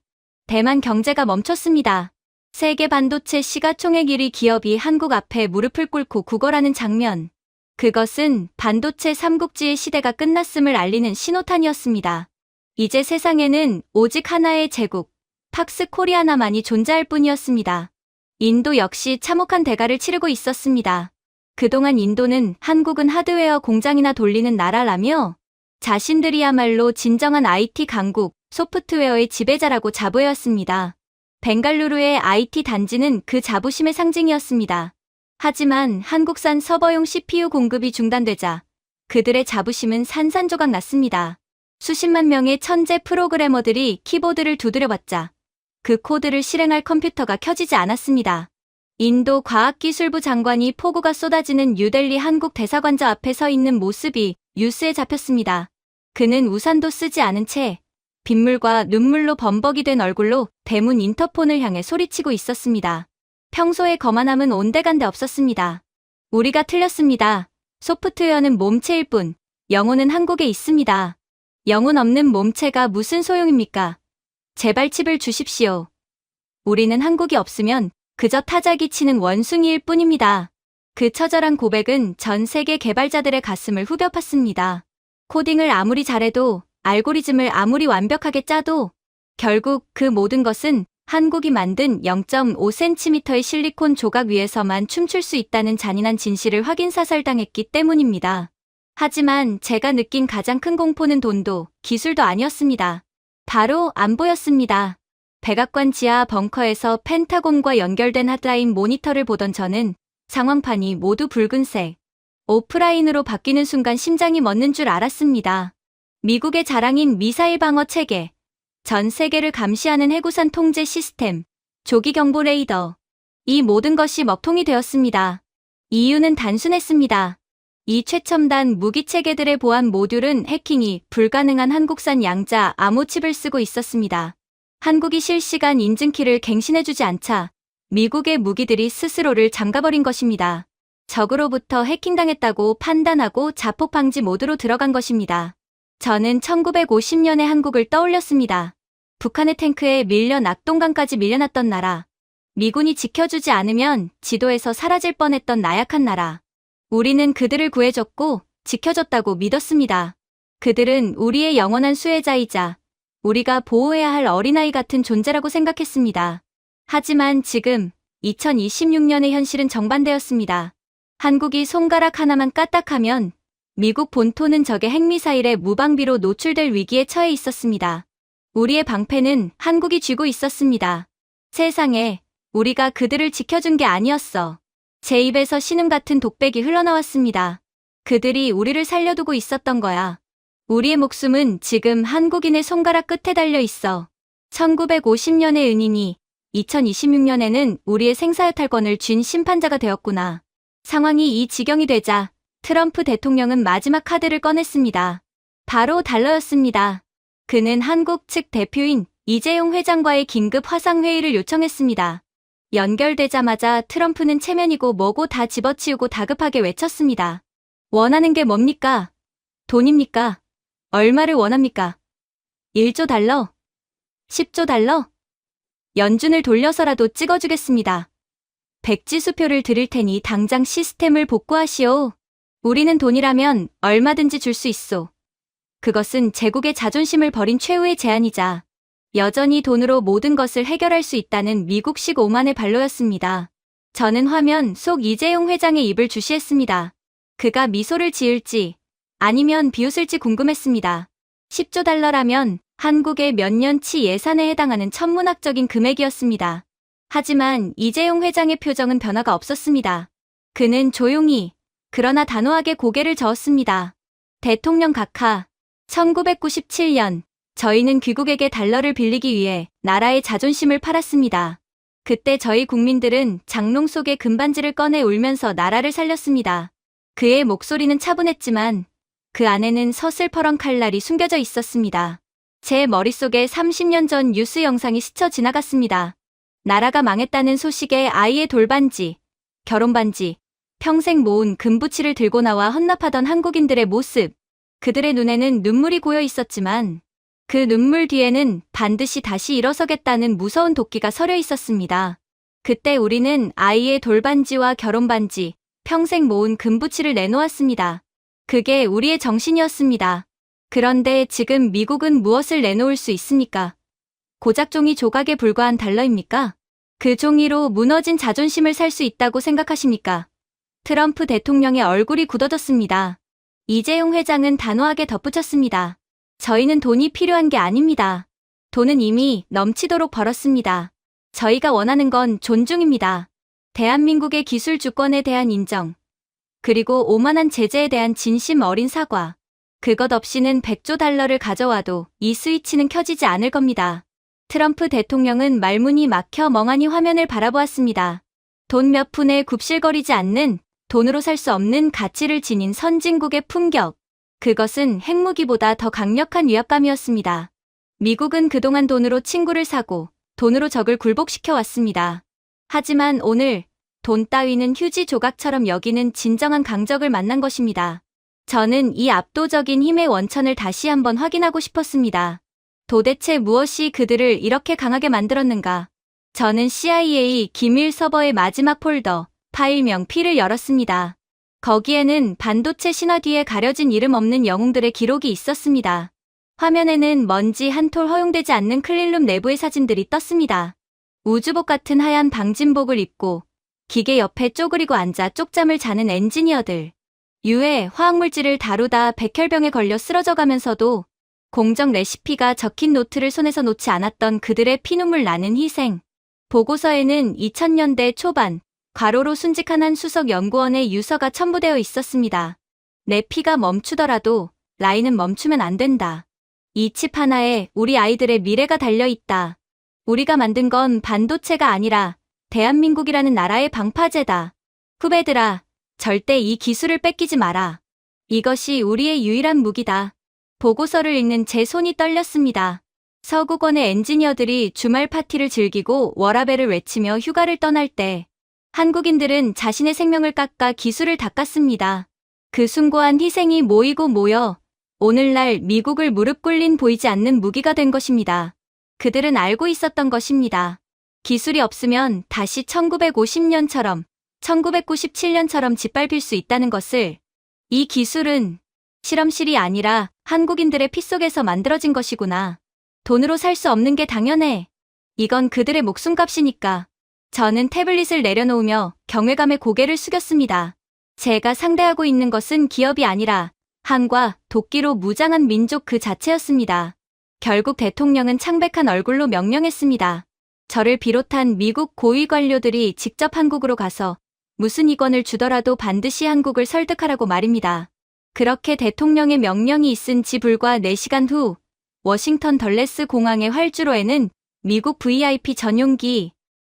대만 경제가 멈췄습니다. 세계 반도체 시가총액 1위 기업이 한국 앞에 무릎을 꿇고 구걸하는 장면. 그것은 반도체 삼국지의 시대가 끝났음을 알리는 신호탄이었습니다. 이제 세상에는 오직 하나의 제국, 팍스코리아나만이 존재할 뿐이었습니다. 인도 역시 참혹한 대가를 치르고 있었습니다. 그동안 인도는 한국은 하드웨어 공장이나 돌리는 나라라며 자신들이야말로 진정한 IT 강국, 소프트웨어의 지배자라고 자부해왔습니다. 벵갈루루의 IT 단지는 그 자부심의 상징이었습니다. 하지만 한국산 서버용 CPU 공급이 중단되자 그들의 자부심은 산산조각 났습니다. 수십만 명의 천재 프로그래머들이 키보드를 두드려봤자 그 코드를 실행할 컴퓨터가 켜지지 않았습니다. 인도 과학기술부 장관이 폭우가 쏟아지는 뉴델리 한국 대사관저 앞에 서 있는 모습이 뉴스에 잡혔습니다. 그는 우산도 쓰지 않은 채 빗물과 눈물로 범벅이 된 얼굴로 대문 인터폰을 향해 소리치고 있었습니다. 평소에 거만함은 온데간데 없었습니다. 우리가 틀렸습니다. 소프트웨어는 몸체일 뿐, 영혼은 한국에 있습니다. 영혼 없는 몸체가 무슨 소용입니까? 제발 칩을 주십시오. 우리는 한국이 없으면 그저 타자기 치는 원숭이일 뿐입니다. 그 처절한 고백은 전 세계 개발자들의 가슴을 후벼 팠습니다. 코딩을 아무리 잘해도, 알고리즘을 아무리 완벽하게 짜도 결국 그 모든 것은 한국이 만든 0.5cm의 실리콘 조각 위에서만 춤출 수 있다는 잔인한 진실을 확인사살당했기 때문입니다. 하지만 제가 느낀 가장 큰 공포는 돈도 기술도 아니었습니다. 바로 안보였습니다. 백악관 지하 벙커에서 펜타곤과 연결된 핫라인 모니터를 보던 저는 상황판이 모두 붉은색, 오프라인으로 바뀌는 순간 심장이 멎는 줄 알았습니다. 미국의 자랑인 미사일 방어 체계, 전 세계를 감시하는 해구산 통제 시스템, 조기 경보 레이더, 이 모든 것이 먹통이 되었습니다. 이유는 단순했습니다. 이 최첨단 무기 체계들의 보안 모듈은 해킹이 불가능한 한국산 양자 암호 칩을 쓰고 있었습니다. 한국이 실시간 인증키를 갱신해주지 않자 미국의 무기들이 스스로를 잠가버린 것입니다. 적으로부터 해킹당했다고 판단하고 자폭 방지 모드로 들어간 것입니다. 저는 1950년의 한국을 떠올렸습니다. 북한의 탱크에 밀려 낙동강까지 밀려났던 나라. 미군이 지켜주지 않으면 지도에서 사라질 뻔했던 나약한 나라. 우리는 그들을 구해줬고 지켜줬다고 믿었습니다. 그들은 우리의 영원한 수혜자이자 우리가 보호해야 할 어린아이 같은 존재라고 생각했습니다. 하지만 지금 2026년의 현실은 정반대였습니다. 한국이 손가락 하나만 까딱하면 미국 본토는 적의 핵미사일에 무방비로 노출될 위기에 처해 있었습니다. 우리의 방패는 한국이 쥐고 있었습니다. 세상에, 우리가 그들을 지켜준 게 아니었어. 제 입에서 신음 같은 독백이 흘러나왔습니다. 그들이 우리를 살려두고 있었던 거야. 우리의 목숨은 지금 한국인의 손가락 끝에 달려 있어. 1950년의 은인이 2026년에는 우리의 생사여탈권을 쥔 심판자가 되었구나. 상황이 이 지경이 되자 트럼프 대통령은 마지막 카드를 꺼냈습니다. 바로 달러였습니다. 그는 한국 측 대표인 이재용 회장과의 긴급 화상회의를 요청했습니다. 연결되자마자 트럼프는 체면이고 뭐고 다 집어치우고 다급하게 외쳤습니다. 원하는 게 뭡니까? 돈입니까? 얼마를 원합니까? 1조 달러? 10조 달러? 연준을 돌려서라도 찍어주겠습니다. 백지수표를 드릴 테니 당장 시스템을 복구하시오. 우리는 돈이라면 얼마든지 줄 수 있소. 그것은 제국의 자존심을 버린 최후의 제안이자 여전히 돈으로 모든 것을 해결할 수 있다는 미국식 오만의 반로였습니다. 저는 화면 속 이재용 회장의 입을 주시했습니다. 그가 미소를 지을지 아니면 비웃을지 궁금했습니다. 10조 달러라면 한국의 몇 년치 예산에 해당하는 천문학적인 금액이었습니다. 하지만 이재용 회장의 표정은 변화가 없었습니다. 그는 조용히 그러나 단호하게 고개를 저었습니다. 대통령 각하, 1997년 저희는 귀국에게 달러를 빌리기 위해 나라의 자존심을 팔았습니다. 그때 저희 국민들은 장롱 속에 금반지를 꺼내 울면서 나라를 살렸습니다. 그의 목소리는 차분했지만 그 안에는 서슬퍼런 칼날이 숨겨져 있었습니다. 제 머릿속에 30년 전 뉴스 영상이 스쳐 지나갔습니다. 나라가 망했다는 소식에 아이의 돌반지, 결혼반지, 평생 모은 금부치를 들고 나와 헌납하던 한국인들의 모습. 그들의 눈에는 눈물이 고여 있었지만 그 눈물 뒤에는 반드시 다시 일어서겠다는 무서운 도끼가 서려 있었습니다. 그때 우리는 아이의 돌반지와 결혼반지, 평생 모은 금부치를 내놓았습니다. 그게 우리의 정신이었습니다. 그런데 지금 미국은 무엇을 내놓을 수 있습니까? 고작 종이 조각에 불과한 달러입니까? 그 종이로 무너진 자존심을 살 수 있다고 생각하십니까? 트럼프 대통령의 얼굴이 굳어졌습니다. 이재용 회장은 단호하게 덧붙였습니다. 저희는 돈이 필요한 게 아닙니다. 돈은 이미 넘치도록 벌었습니다. 저희가 원하는 건 존중입니다. 대한민국의 기술 주권에 대한 인정. 그리고 오만한 제재에 대한 진심 어린 사과. 그것 없이는 100조 달러를 가져와도 이 스위치는 켜지지 않을 겁니다. 트럼프 대통령은 말문이 막혀 멍하니 화면을 바라보았습니다. 돈 몇 푼에 굽실거리지 않는 돈으로 살 수 없는 가치를 지닌 선진국의 품격. 그것은 핵무기보다 더 강력한 위압감이었습니다. 미국은 그동안 돈으로 친구를 사고 돈으로 적을 굴복시켜 왔습니다. 하지만 오늘 돈 따위는 휴지 조각처럼 여기는 진정한 강적을 만난 것입니다. 저는 이 압도적인 힘의 원천을 다시 한번 확인하고 싶었습니다. 도대체 무엇이 그들을 이렇게 강하게 만들었는가? 저는 CIA 기밀 서버의 마지막 폴더, 파일명 P를 열었습니다. 거기에는 반도체 신화 뒤에 가려진 이름 없는 영웅들의 기록이 있었습니다. 화면에는 먼지 한 톨 허용되지 않는 클린룸 내부의 사진들이 떴습니다. 우주복 같은 하얀 방진복을 입고 기계 옆에 쪼그리고 앉아 쪽잠을 자는 엔지니어들. 유해 화학물질을 다루다 백혈병에 걸려 쓰러져가면서도 공정 레시피가 적힌 노트를 손에서 놓지 않았던 그들의 피눈물 나는 희생. 보고서에는 2000년대 초반 과로로 순직한 한 수석 연구원의 유서가 첨부되어 있었습니다. 내 피가 멈추더라도 라인은 멈추면 안 된다. 이 칩 하나에 우리 아이들의 미래가 달려있다. 우리가 만든 건 반도체가 아니라 대한민국이라는 나라의 방파제다. 후배들아, 절대 이 기술을 뺏기지 마라. 이것이 우리의 유일한 무기다. 보고서를 읽는 제 손이 떨렸습니다. 서구권의 엔지니어들이 주말 파티를 즐기고 워라밸을 외치며 휴가를 떠날 때 한국인들은 자신의 생명을 깎아 기술을 닦았습니다. 그 숭고한 희생이 모이고 모여 오늘날 미국을 무릎 꿇린 보이지 않는 무기가 된 것입니다. 그들은 알고 있었던 것입니다. 기술이 없으면 다시 1950년처럼 1997년처럼 짓밟힐 수 있다는 것을. 이 기술은 실험실이 아니라 한국인들의 피 속에서 만들어진 것이구나. 돈으로 살 수 없는 게 당연해. 이건 그들의 목숨값이니까. 저는 태블릿을 내려놓으며 경외감에 고개를 숙였습니다. 제가 상대하고 있는 것은 기업이 아니라 한과 도끼로 무장한 민족 그 자체였습니다. 결국 대통령은 창백한 얼굴로 명령했습니다. 저를 비롯한 미국 고위 관료들이 직접 한국으로 가서 무슨 이권을 주더라도 반드시 한국을 설득하라고 말입니다. 그렇게 대통령의 명령이 있은지 불과 4시간 후 워싱턴 덜레스 공항의 활주로에는 미국 VIP 전용기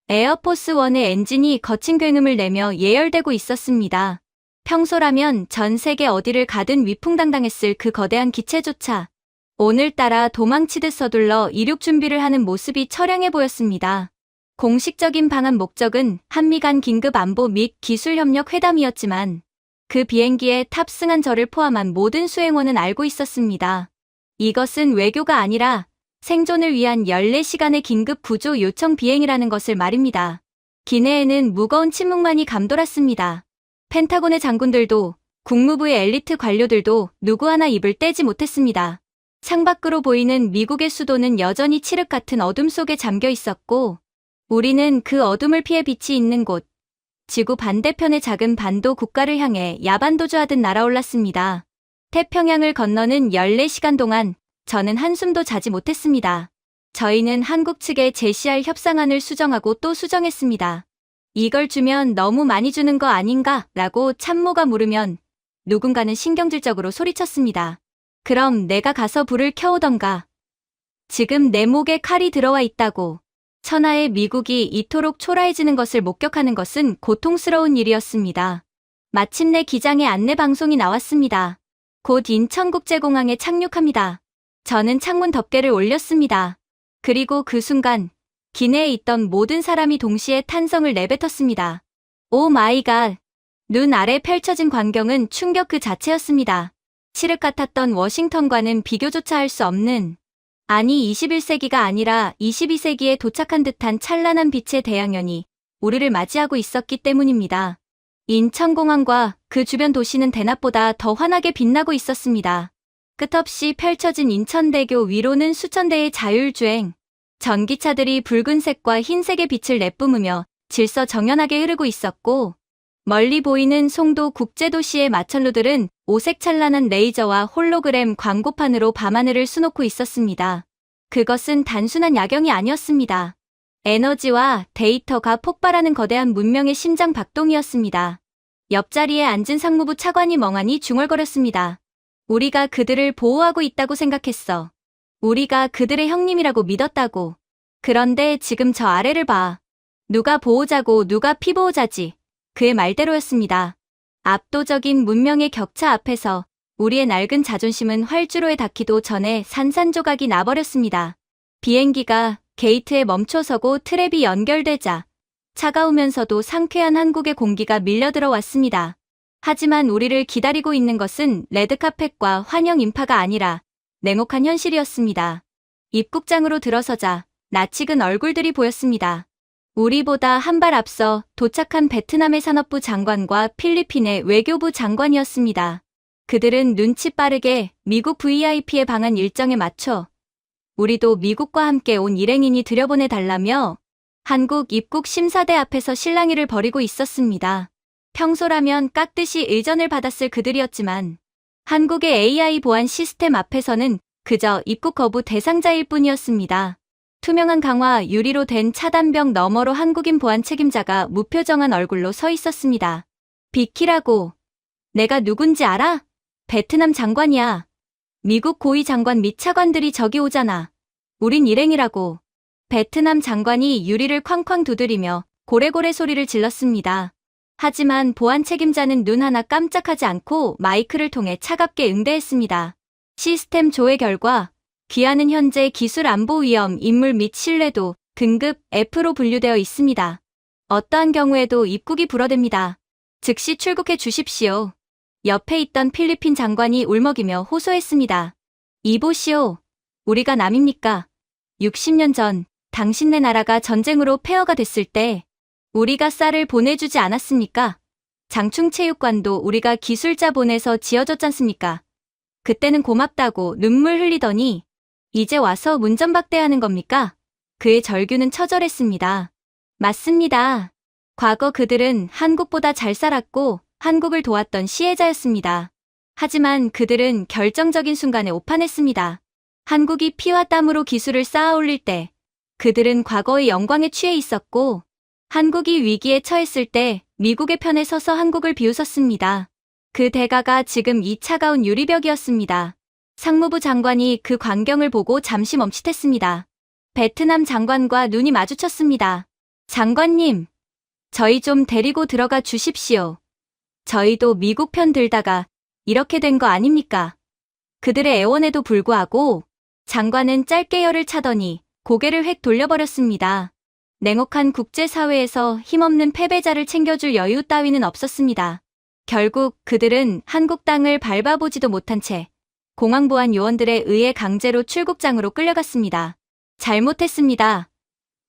에어포스 1의 엔진이 거친 굉음을 내며 예열되고 있었습니다. 평소라면 전 세계 어디를 가든 위풍당당했을 그 거대한 기체조차 오늘따라 도망치듯 서둘러 이륙 준비를 하는 모습이 처량해 보였습니다. 공식적인 방한 목적은 한미 간 긴급 안보 및 기술협력 회담이었지만 그 비행기에 탑승한 저를 포함한 모든 수행원은 알고 있었습니다. 이것은 외교가 아니라 생존을 위한 14시간의 긴급 구조 요청 비행이라는 것을 말입니다. 기내에는 무거운 침묵만이 감돌았습니다. 펜타곤의 장군들도 국무부의 엘리트 관료들도 누구 하나 입을 떼지 못했습니다. 창밖으로 보이는 미국의 수도는 여전히 칠흑 같은 어둠 속에 잠겨 있었고 우리는 그 어둠을 피해 빛이 있는 곳, 지구 반대편의 작은 반도 국가를 향해 야반도주하듯 날아올랐습니다. 태평양을 건너는 14시간 동안 저는 한숨도 자지 못했습니다. 저희는 한국 측에 제시할 협상안을 수정하고 또 수정했습니다. 이걸 주면 너무 많이 주는 거 아닌가? 라고 참모가 물으면 누군가는 신경질적으로 소리쳤습니다. 그럼 내가 가서 불을 켜오던가. 지금 내 목에 칼이 들어와 있다고. 천하의 미국이 이토록 초라해지는 것을 목격하는 것은 고통스러운 일이었습니다. 마침내 기장의 안내 방송이 나왔습니다. 곧 인천국제공항에 착륙합니다. 저는 창문 덮개를 올렸습니다. 그리고 그 순간 기내에 있던 모든 사람이 동시에 탄성을 내뱉었습니다. 오 마이 갓. 눈 아래 펼쳐진 광경은 충격 그 자체였습니다. 칠흑 같았던 워싱턴과는 비교조차 할 수 없는, 아니 21세기가 아니라 22세기에 도착한 듯한 찬란한 빛의 대양연이 우리를 맞이하고 있었기 때문입니다. 인천공항과 그 주변 도시는 대낮보다 더 환하게 빛나고 있었습니다. 끝없이 펼쳐진 인천대교 위로는 수천 대의 자율주행 전기차들이 붉은색과 흰색의 빛을 내뿜으며 질서정연하게 흐르고 있었고 멀리 보이는 송도 국제도시의 마천루들은 오색찬란한 레이저와 홀로그램 광고판으로 밤하늘을 수놓고 있었습니다. 그것은 단순한 야경이 아니었습니다. 에너지와 데이터가 폭발하는 거대한 문명의 심장 박동이었습니다. 옆자리에 앉은 상무부 차관이 멍하니 중얼거렸습니다. 우리가 그들을 보호하고 있다고 생각했어. 우리가 그들의 형님이라고 믿었다고. 그런데 지금 저 아래를 봐. 누가 보호자고 누가 피보호자지. 그의 말대로였습니다. 압도적인 문명의 격차 앞에서 우리의 낡은 자존심은 활주로에 닿기도 전에 산산조각이 나버렸습니다. 비행기가 게이트에 멈춰서고 트랩이 연결되자 차가우면서도 상쾌한 한국의 공기가 밀려들어왔습니다. 하지만 우리를 기다리고 있는 것은 레드카펫과 환영 인파가 아니라 냉혹한 현실이었습니다. 입국장으로 들어서자 낯익은 얼굴들이 보였습니다. 우리보다 한 발 앞서 도착한 베트남의 산업부 장관과 필리핀의 외교부 장관이었습니다. 그들은 눈치 빠르게 미국 VIP의 방한 일정에 맞춰 우리도 미국과 함께 온 일행인이 들여보내달라며 한국 입국 심사대 앞에서 실랑이를 벌이고 있었습니다. 평소라면 깍듯이 의전을 받았을 그들이었지만 한국의 AI 보안 시스템 앞에서는 그저 입국 거부 대상자일 뿐이었습니다. 투명한 강화 유리로 된 차단벽 너머로 한국인 보안 책임자가 무표정한 얼굴로 서 있었습니다. 비키라고. 내가 누군지 알아? 베트남 장관이야. 미국 고위 장관 및 차관들이 저기 오잖아. 우린 일행이라고. 베트남 장관이 유리를 쾅쾅 두드리며 고래고래 소리를 질렀습니다. 하지만 보안 책임자는 눈 하나 깜짝하지 않고 마이크를 통해 차갑게 응대했습니다. 시스템 조회 결과 귀하는 현재 기술 안보 위험, 인물 및 신뢰도 등급 F로 분류되어 있습니다. 어떠한 경우에도 입국이 불어됩니다. 즉시 출국해 주십시오. 옆에 있던 필리핀 장관이 울먹이며 호소했습니다. 이보시오. 우리가 남입니까? 60년 전 당신네 나라가 전쟁으로 폐허가 됐을 때 우리가 쌀을 보내주지 않았습니까? 장충체육관도 우리가 기술자 보내서 지어줬잖습니까? 그때는 고맙다고 눈물 흘리더니 이제 와서 문전박대하는 겁니까? 그의 절규는 처절했습니다. 맞습니다. 과거 그들은 한국보다 잘 살았고 한국을 도왔던 시혜자였습니다. 하지만 그들은 결정적인 순간에 오판했습니다. 한국이 피와 땀으로 기술을 쌓아 올릴 때 그들은 과거의 영광에 취해 있었고 한국이 위기에 처했을 때 미국의 편에 서서 한국을 비웃었습니다. 그 대가가 지금 이 차가운 유리벽이었습니다. 상무부 장관이 그 광경을 보고 잠시 멈칫했습니다. 베트남 장관과 눈이 마주쳤습니다. 장관님, 저희 좀 데리고 들어가 주십시오. 저희도 미국 편 들다가 이렇게 된 거 아닙니까? 그들의 애원에도 불구하고 장관은 짧게 열을 차더니 고개를 획 돌려버렸습니다. 냉혹한 국제사회에서 힘없는 패배자를 챙겨줄 여유 따위는 없었습니다. 결국 그들은 한국 땅을 밟아보지도 못한 채 공항보안 요원들에 의해 강제로 출국장으로 끌려갔습니다. 잘못했습니다.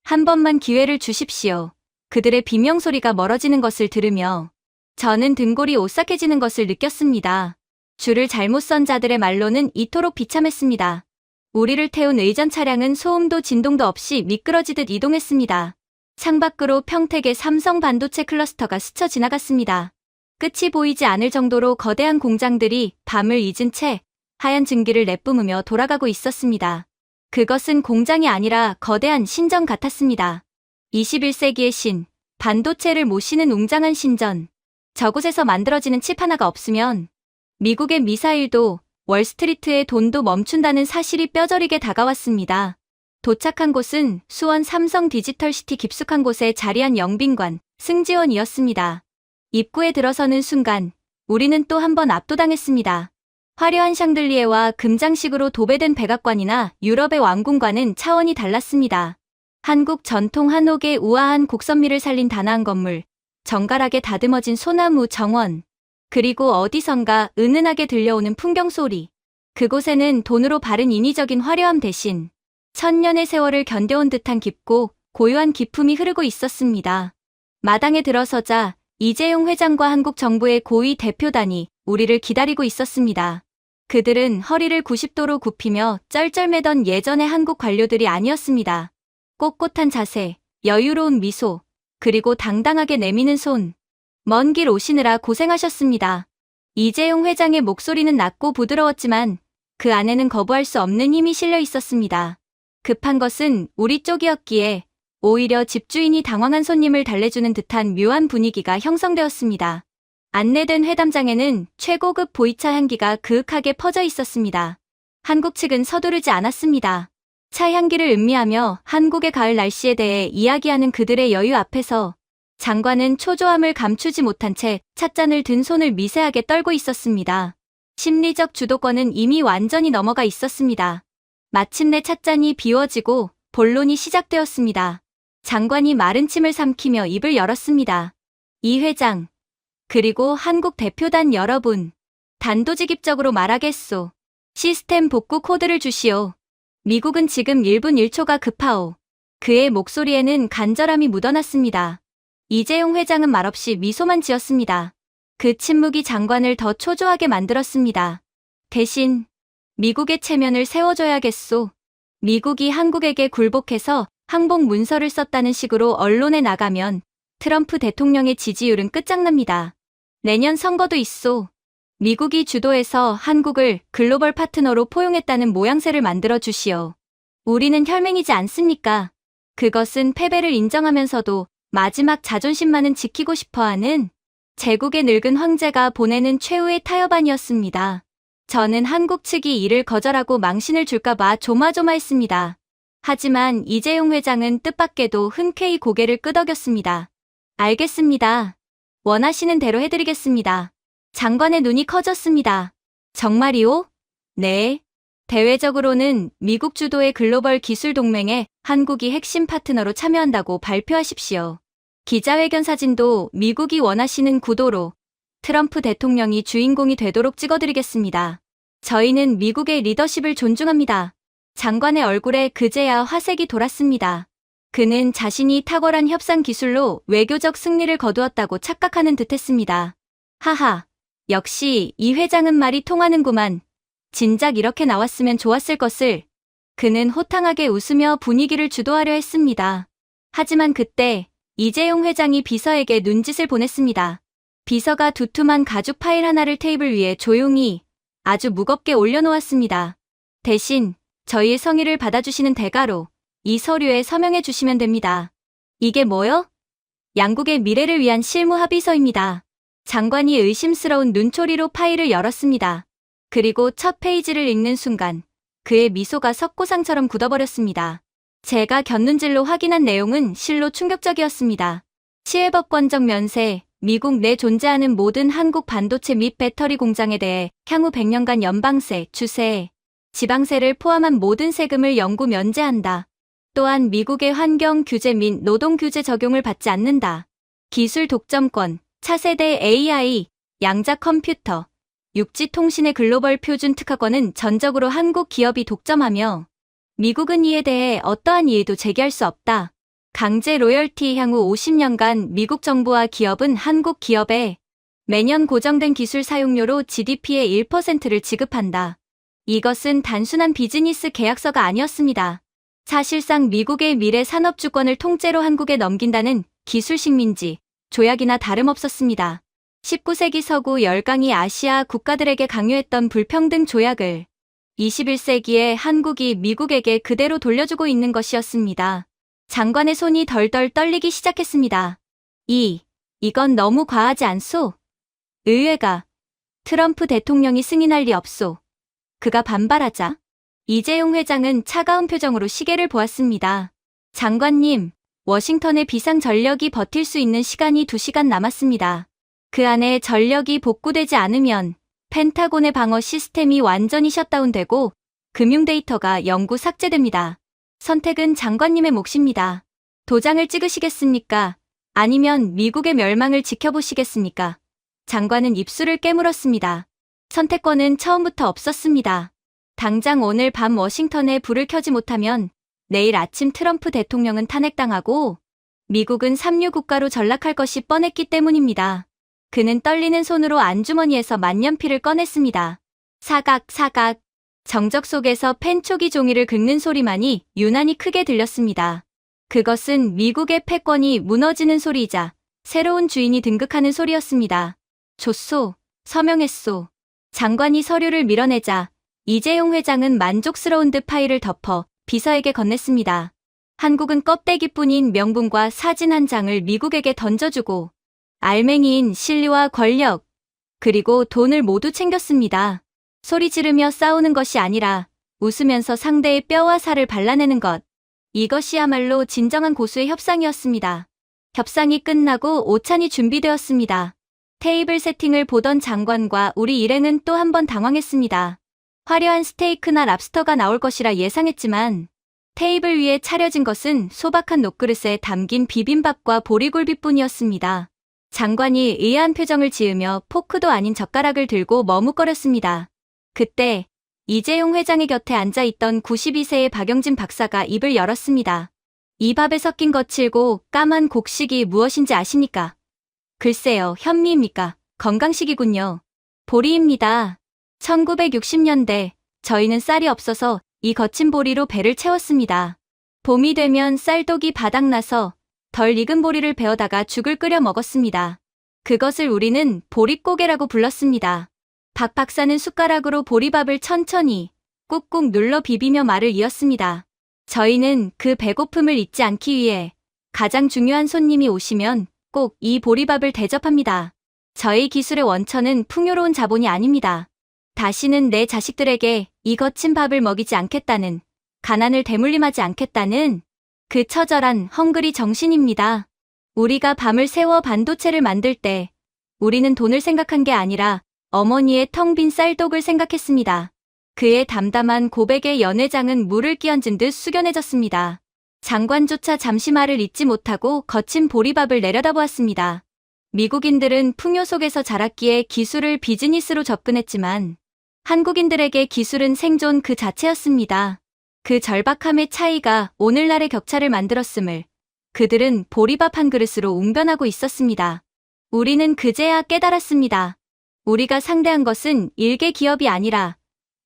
한 번만 기회를 주십시오. 그들의 비명소리가 멀어지는 것을 들으며 저는 등골이 오싹해지는 것을 느꼈습니다. 줄을 잘못 선 자들의 말로는 이토록 비참했습니다. 우리를 태운 의전 차량은 소음도 진동도 없이 미끄러지듯 이동했습니다. 창밖으로 평택의 삼성 반도체 클러스터가 스쳐 지나갔습니다. 끝이 보이지 않을 정도로 거대한 공장들이 밤을 잊은 채 하얀 증기를 내뿜으며 돌아가고 있었습니다. 그것은 공장이 아니라 거대한 신전 같았습니다. 21세기의 신, 반도체를 모시는 웅장한 신전. 저곳에서 만들어지는 칩 하나가 없으면 미국의 미사일도 월스트리트의 돈도 멈춘다는 사실이 뼈저리게 다가왔습니다. 도착한 곳은 수원 삼성 디지털시티 깊숙한 곳에 자리한 영빈관, 승지원이었습니다. 입구에 들어서는 순간 우리는 또 한 번 압도당했습니다. 화려한 샹들리에와 금장식으로 도배된 백악관이나 유럽의 왕궁과는 차원이 달랐습니다. 한국 전통 한옥의 우아한 곡선미를 살린 단아한 건물, 정갈하게 다듬어진 소나무 정원, 그리고 어디선가 은은하게 들려오는 풍경 소리. 그곳에는 돈으로 바른 인위적인 화려함 대신 천년의 세월을 견뎌온 듯한 깊고 고요한 기품이 흐르고 있었습니다. 마당에 들어서자 이재용 회장과 한국 정부의 고위 대표단이 우리를 기다리고 있었습니다. 그들은 허리를 90도로 굽히며 쩔쩔매던 예전의 한국 관료들이 아니었습니다. 꼿꼿한 자세, 여유로운 미소, 그리고 당당하게 내미는 손. 먼 길 오시느라 고생하셨습니다. 이재용 회장의 목소리는 낮고 부드러웠지만 그 안에는 거부할 수 없는 힘이 실려 있었습니다. 급한 것은 우리 쪽이었기에 오히려 집주인이 당황한 손님을 달래주는 듯한 묘한 분위기가 형성되었습니다. 안내된 회담장에는 최고급 보이차 향기가 그윽하게 퍼져 있었습니다. 한국 측은 서두르지 않았습니다. 차 향기를 음미하며 한국의 가을 날씨에 대해 이야기하는 그들의 여유 앞에서 장관은 초조함을 감추지 못한 채 찻잔을 든 손을 미세하게 떨고 있었습니다. 심리적 주도권은 이미 완전히 넘어가 있었습니다. 마침내 찻잔이 비워지고 본론이 시작되었습니다. 장관이 마른 침을 삼키며 입을 열었습니다. 이 회장, 그리고 한국 대표단 여러분, 단도직입적으로 말하겠소. 시스템 복구 코드를 주시오. 미국은 지금 1분 1초가 급하오. 그의 목소리에는 간절함이 묻어났습니다. 이재용 회장은 말없이 미소만 지었습니다. 그 침묵이 장관을 더 초조하게 만들었습니다. 대신 미국의 체면을 세워줘야겠소. 미국이 한국에게 굴복해서 항복 문서를 썼다는 식으로 언론에 나가면 트럼프 대통령의 지지율은 끝장납니다. 내년 선거도 있소. 미국이 주도해서 한국을 글로벌 파트너로 포용했다는 모양새를 만들어 주시오. 우리는 혈맹이지 않습니까? 그것은 패배를 인정하면서도 마지막 자존심만은 지키고 싶어하는 제국의 늙은 황제가 보내는 최후의 타협안이었습니다. 저는 한국 측이 이를 거절하고 망신을 줄까봐 조마조마했습니다. 하지만 이재용 회장은 뜻밖에도 흔쾌히 고개를 끄덕였습니다. 알겠습니다. 원하시는 대로 해드리겠습니다. 장관의 눈이 커졌습니다. 정말이오? 네. 대외적으로는 미국 주도의 글로벌 기술 동맹에 한국이 핵심 파트너로 참여한다고 발표하십시오. 기자회견 사진도 미국이 원하시는 구도로 트럼프 대통령이 주인공이 되도록 찍어드리겠습니다. 저희는 미국의 리더십을 존중합니다. 장관의 얼굴에 그제야 화색이 돌았습니다. 그는 자신이 탁월한 협상 기술로 외교적 승리를 거두었다고 착각하는 듯했습니다. 하하, 역시 이 회장은 말이 통하는구만. 진작 이렇게 나왔으면 좋았을 것을. 그는 호탕하게 웃으며 분위기를 주도하려 했습니다. 하지만 그때 이재용 회장이 비서에게 눈짓을 보냈습니다. 비서가 두툼한 가죽 파일 하나를 테이블 위에 조용히 아주 무겁게 올려놓았습니다. 대신 저희의 성의를 받아주시는 대가로 이 서류에 서명해 주시면 됩니다. 이게 뭐요? 양국의 미래를 위한 실무 합의서입니다. 장관이 의심스러운 눈초리로 파일을 열었습니다. 그리고 첫 페이지를 읽는 순간 그의 미소가 석고상처럼 굳어버렸습니다. 제가 곁눈질로 확인한 내용은 실로 충격적이었습니다. 시해법권적 면세, 미국 내 존재하는 모든 한국 반도체 및 배터리 공장에 대해 향후 100년간 연방세, 주세, 지방세를 포함한 모든 세금을 영구 면제한다. 또한 미국의 환경 규제 및 노동 규제 적용을 받지 않는다. 기술 독점권, 차세대 AI, 양자 컴퓨터, 육지 통신의 글로벌 표준 특화권은 전적으로 한국 기업이 독점하며 미국은 이에 대해 어떠한 이의도 제기할 수 없다. 강제 로열티 향후 50년간 미국 정부와 기업은 한국 기업에 매년 고정된 기술 사용료로 GDP의 1%를 지급한다. 이것은 단순한 비즈니스 계약서가 아니었습니다. 사실상 미국의 미래 산업 주권을 통째로 한국에 넘긴다는 기술 식민지 조약이나 다름없었습니다. 19세기 서구 열강이 아시아 국가들에게 강요했던 불평등 조약을 21세기에 한국이 미국에게 그대로 돌려주고 있는 것이었습니다. 장관의 손이 덜덜 떨리기 시작했습니다. 이건 너무 과하지 않소? 의회가 트럼프 대통령이 승인할 리 없소. 그가 반발하자 이재용 회장은 차가운 표정으로 시계를 보았습니다. 장관님, 워싱턴의 비상 전력이 버틸 수 있는 시간이 2시간 남았습니다. 그 안에 전력이 복구되지 않으면 펜타곤의 방어 시스템이 완전히 셧다운되고 금융 데이터가 영구 삭제됩니다. 선택은 장관님의 몫입니다. 도장을 찍으시겠습니까? 아니면 미국의 멸망을 지켜보시겠습니까? 장관은 입술을 깨물었습니다. 선택권은 처음부터 없었습니다. 당장 오늘 밤 워싱턴에 불을 켜지 못하면 내일 아침 트럼프 대통령은 탄핵당하고 미국은 삼류 국가로 전락할 것이 뻔했기 때문입니다. 그는 떨리는 손으로 안주머니에서 만년필을 꺼냈습니다. 사각. 정적 속에서 펜초기 종이를 긁는 소리만이 유난히 크게 들렸습니다. 그것은 미국의 패권이 무너지는 소리이자 새로운 주인이 등극하는 소리였습니다. 좋소, 서명했소. 장관이 서류를 밀어내자 이재용 회장은 만족스러운 듯 파일을 덮어 비서에게 건넸습니다. 한국은 껍데기뿐인 명분과 사진 한 장을 미국에게 던져주고 알맹이인 신뢰와 권력, 그리고 돈을 모두 챙겼습니다. 소리 지르며 싸우는 것이 아니라 웃으면서 상대의 뼈와 살을 발라내는 것. 이것이야말로 진정한 고수의 협상이었습니다. 협상이 끝나고 오찬이 준비되었습니다. 테이블 세팅을 보던 장관과 우리 일행은 또 한 번 당황했습니다. 화려한 스테이크나 랍스터가 나올 것이라 예상했지만 테이블 위에 차려진 것은 소박한 녹그릇에 담긴 비빔밥과 보리굴비뿐이었습니다. 장관이 의아한 표정을 지으며 포크도 아닌 젓가락을 들고 머뭇거렸습니다. 그때 이재용 회장의 곁에 앉아있던 92세의 박영진 박사가 입을 열었습니다. 이 밥에 섞인 거칠고 까만 곡식이 무엇인지 아십니까? 글쎄요, 현미입니까? 건강식이군요. 보리입니다. 1960년대 저희는 쌀이 없어서 이 거친 보리로 배를 채웠습니다. 봄이 되면 쌀독이 바닥나서 덜 익은 보리를 베어다가 죽을 끓여 먹었습니다. 그것을 우리는 보릿고개라고 불렀습니다. 박 박사는 숟가락으로 보리밥을 천천히 꾹꾹 눌러 비비며 말을 이었습니다. 저희는 그 배고픔을 잊지 않기 위해 가장 중요한 손님이 오시면 꼭 이 보리밥을 대접합니다. 저희 기술의 원천은 풍요로운 자본이 아닙니다. 다시는 내 자식들에게 이 거친 밥을 먹이지 않겠다는, 가난을 대물림하지 않겠다는 그 처절한 헝그리 정신입니다. 우리가 밤을 새워 반도체를 만들 때 우리는 돈을 생각한 게 아니라 어머니의 텅 빈 쌀독을 생각했습니다. 그의 담담한 고백에 연회장은 물을 끼얹은 듯 숙연해졌습니다. 장관조차 잠시 말을 잇지 못하고 거친 보리밥을 내려다보았습니다. 미국인들은 풍요 속에서 자랐기에 기술을 비즈니스로 접근했지만 한국인들에게 기술은 생존 그 자체였습니다. 그 절박함의 차이가 오늘날의 격차를 만들었음을 그들은 보리밥 한 그릇으로 웅변하고 있었습니다. 우리는 그제야 깨달았습니다. 우리가 상대한 것은 일개 기업이 아니라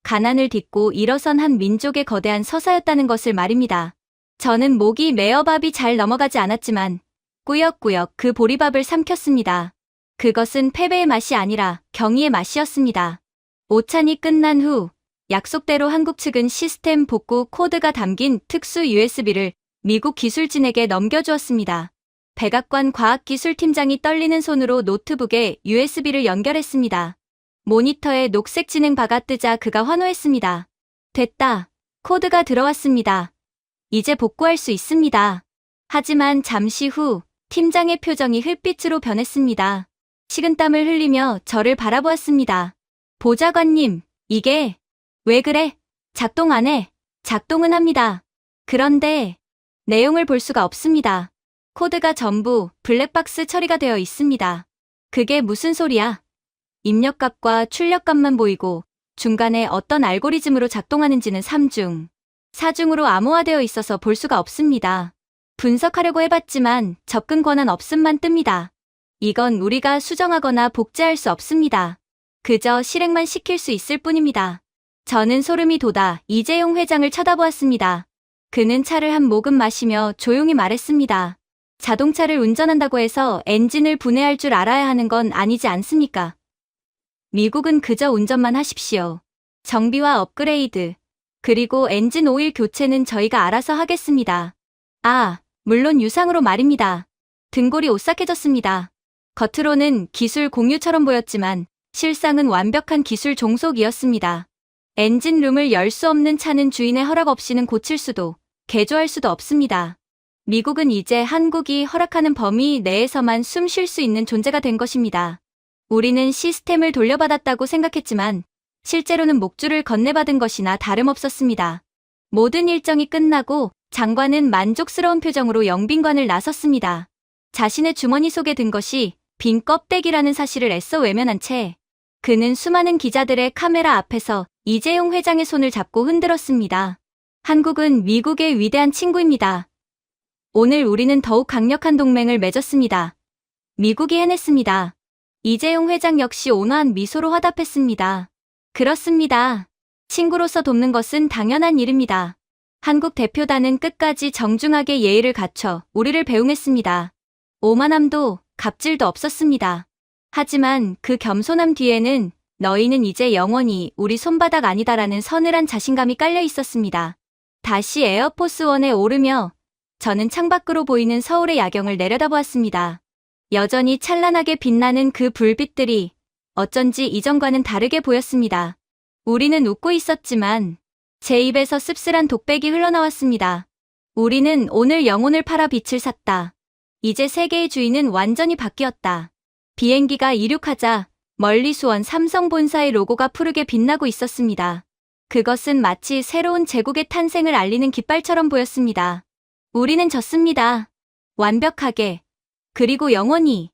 가난을 딛고 일어선 한 민족의 거대한 서사였다는 것을 말입니다. 저는 목이 메어 밥이 잘 넘어가지 않았지만 꾸역꾸역 그 보리밥을 삼켰습니다. 그것은 패배의 맛이 아니라 경의의 맛이었습니다. 오찬이 끝난 후 약속대로 한국 측은 시스템 복구 코드가 담긴 특수 USB를 미국 기술진에게 넘겨주었습니다. 백악관 과학기술팀장이 떨리는 손으로 노트북에 USB를 연결했습니다. 모니터에 녹색 진행 바가 뜨자 그가 환호했습니다. 됐다. 코드가 들어왔습니다. 이제 복구할 수 있습니다. 하지만 잠시 후 팀장의 표정이 흙빛으로 변했습니다. 식은땀을 흘리며 저를 바라보았습니다. 보좌관님, 이게 왜 그래? 작동 안 해. 작동은 합니다. 그런데 내용을 볼 수가 없습니다. 코드가 전부 블랙박스 처리가 되어 있습니다. 그게 무슨 소리야? 입력값과 출력값만 보이고 중간에 어떤 알고리즘으로 작동하는지는 3중, 4중으로 암호화되어 있어서 볼 수가 없습니다. 분석하려고 해봤지만 접근 권한 없음만 뜹니다. 이건 우리가 수정하거나 복제할 수 없습니다. 그저 실행만 시킬 수 있을 뿐입니다. 저는 소름이 돋아 이재용 회장을 쳐다보았습니다. 그는 차를 한 모금 마시며 조용히 말했습니다. 자동차를 운전한다고 해서 엔진을 분해할 줄 알아야 하는 건 아니지 않습니까? 미국은 그저 운전만 하십시오. 정비와 업그레이드, 그리고 엔진 오일 교체는 저희가 알아서 하겠습니다. 아, 물론 유상으로 말입니다. 등골이 오싹해졌습니다. 겉으로는 기술 공유처럼 보였지만 실상은 완벽한 기술 종속이었습니다. 엔진룸을 열 수 없는 차는 주인의 허락 없이는 고칠 수도, 개조할 수도 없습니다. 미국은 이제 한국이 허락하는 범위 내에서만 숨 쉴 수 있는 존재가 된 것입니다. 우리는 시스템을 돌려받았다고 생각했지만 실제로는 목줄을 건네받은 것이나 다름없었습니다. 모든 일정이 끝나고 장관은 만족스러운 표정으로 영빈관을 나섰습니다. 자신의 주머니 속에 든 것이 빈 껍데기라는 사실을 애써 외면한 채 그는 수많은 기자들의 카메라 앞에서 이재용 회장의 손을 잡고 흔들었습니다. 한국은 미국의 위대한 친구입니다. 오늘 우리는 더욱 강력한 동맹을 맺었습니다. 미국이 해냈습니다. 이재용 회장 역시 온화한 미소로 화답했습니다. 그렇습니다. 친구로서 돕는 것은 당연한 일입니다. 한국 대표단은 끝까지 정중하게 예의를 갖춰 우리를 배웅했습니다. 오만함도 갑질도 없었습니다. 하지만 그 겸손함 뒤에는 너희는 이제 영원히 우리 손바닥 아니다라는 서늘한 자신감이 깔려 있었습니다. 다시 에어포스원에 오르며 저는 창밖으로 보이는 서울의 야경을 내려다보았습니다. 여전히 찬란하게 빛나는 그 불빛들이 어쩐지 이전과는 다르게 보였습니다. 우리는 웃고 있었지만 제 입에서 씁쓸한 독백이 흘러나왔습니다. 우리는 오늘 영혼을 팔아 빛을 샀다. 이제 세계의 주인은 완전히 바뀌었다. 비행기가 이륙하자 멀리 수원 삼성 본사의 로고가 푸르게 빛나고 있었습니다. 그것은 마치 새로운 제국의 탄생을 알리는 깃발처럼 보였습니다. 우리는 졌습니다. 완벽하게. 그리고 영원히.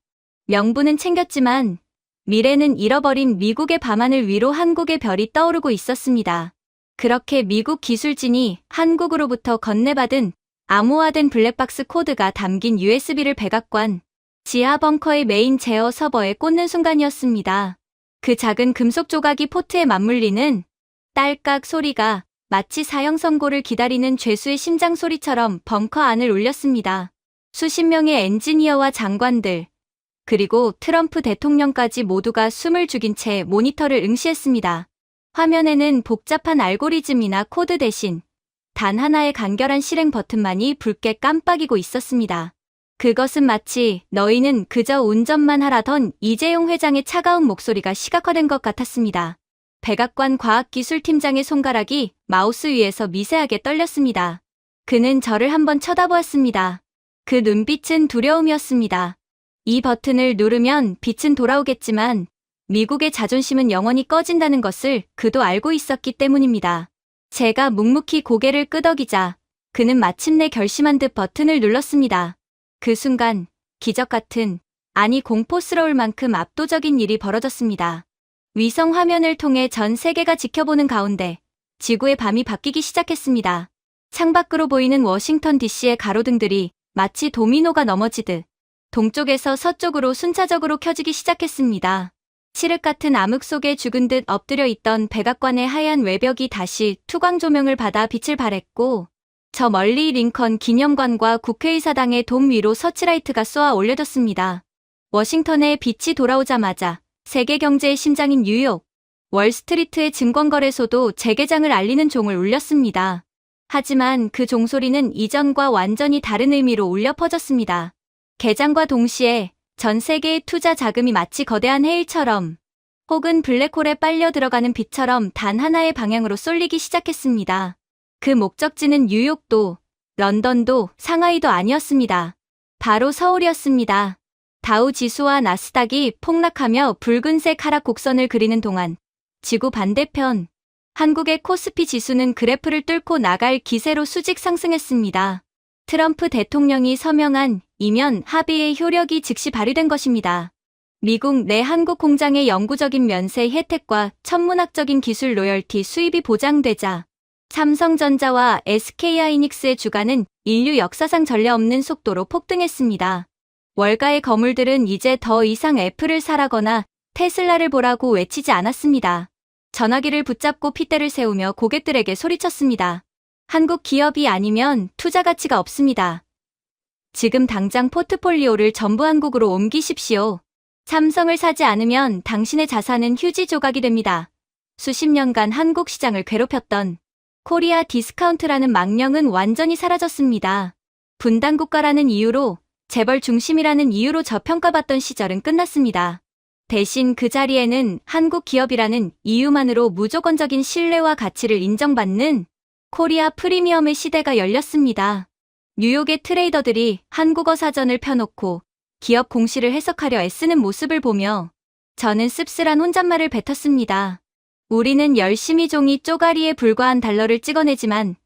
명분은 챙겼지만 미래는 잃어버린 미국의 밤하늘 위로 한국의 별이 떠오르고 있었습니다. 그렇게 미국 기술진이 한국으로부터 건네받은 암호화된 블랙박스 코드가 담긴 USB를 백악관 지하 벙커의 메인 제어 서버에 꽂는 순간이었습니다. 그 작은 금속 조각이 포트에 맞물리는 딸깍 소리가 마치 사형 선고를 기다리는 죄수의 심장 소리처럼 벙커 안을 울렸습니다. 수십 명의 엔지니어와 장관들, 그리고 트럼프 대통령까지 모두가 숨을 죽인 채 모니터를 응시했습니다. 화면에는 복잡한 알고리즘이나 코드 대신 단 하나의 간결한 실행 버튼만이 붉게 깜빡이고 있었습니다. 그것은 마치 너희는 그저 운전만 하라던 이재용 회장의 차가운 목소리가 시각화된 것 같았습니다. 백악관 과학기술팀장의 손가락이 마우스 위에서 미세하게 떨렸습니다. 그는 저를 한번 쳐다보았습니다. 그 눈빛은 두려움이었습니다. 이 버튼을 누르면 빛은 돌아오겠지만 미국의 자존심은 영원히 꺼진다는 것을 그도 알고 있었기 때문입니다. 제가 묵묵히 고개를 끄덕이자 그는 마침내 결심한 듯 버튼을 눌렀습니다. 그 순간 기적 같은, 아니 공포스러울 만큼 압도적인 일이 벌어졌습니다. 위성 화면을 통해 전 세계가 지켜보는 가운데 지구의 밤이 바뀌기 시작했습니다. 창밖으로 보이는 워싱턴 DC의 가로등들이 마치 도미노가 넘어지듯 동쪽에서 서쪽으로 순차적으로 켜지기 시작했습니다. 칠흑 같은 암흑 속에 죽은 듯 엎드려 있던 백악관의 하얀 외벽이 다시 투광 조명을 받아 빛을 발했고 저 멀리 링컨 기념관과 국회의사당의 돔 위로 서치라이트가 쏘아 올려졌습니다. 워싱턴에 빛이 돌아오자마자 세계 경제의 심장인 뉴욕, 월스트리트의 증권거래소도 재개장을 알리는 종을 울렸습니다. 하지만 그 종소리는 이전과 완전히 다른 의미로 울려 퍼졌습니다. 개장과 동시에 전 세계의 투자 자금이 마치 거대한 해일처럼 혹은 블랙홀에 빨려 들어가는 빛처럼 단 하나의 방향으로 쏠리기 시작했습니다. 그 목적지는 뉴욕도, 런던도, 상하이도 아니었습니다. 바로 서울이었습니다. 다우 지수와 나스닥이 폭락하며 붉은색 하락 곡선을 그리는 동안 지구 반대편 한국의 코스피 지수는 그래프를 뚫고 나갈 기세로 수직 상승했습니다. 트럼프 대통령이 서명한 이면 합의의 효력이 즉시 발휘된 것입니다. 미국 내 한국 공장의 영구적인 면세 혜택과 천문학적인 기술 로열티 수입이 보장되자 삼성전자와 SK하이닉스의 주가는 인류 역사상 전례 없는 속도로 폭등했습니다. 월가의 거물들은 이제 더 이상 애플을 사라거나 테슬라를 보라고 외치지 않았습니다. 전화기를 붙잡고 핏대를 세우며 고객들에게 소리쳤습니다. 한국 기업이 아니면 투자 가치가 없습니다. 지금 당장 포트폴리오를 전부 한국으로 옮기십시오. 삼성을 사지 않으면 당신의 자산은 휴지 조각이 됩니다. 수십 년간 한국 시장을 괴롭혔던 코리아 디스카운트라는 망령은 완전히 사라졌습니다. 분단국가라는 이유로 재벌 중심이라는 이유로 저평가받던 시절은 끝났습니다. 대신 그 자리에는 한국 기업이라는 이유만으로 무조건적인 신뢰와 가치를 인정받는 코리아 프리미엄의 시대가 열렸습니다. 뉴욕의 트레이더들이 한국어 사전을 펴놓고 기업 공시를 해석하려 애쓰는 모습을 보며 저는 씁쓸한 혼잣말을 뱉었습니다. 우리는 열심히 종이 쪼가리에 불과한 달러를 찍어내지만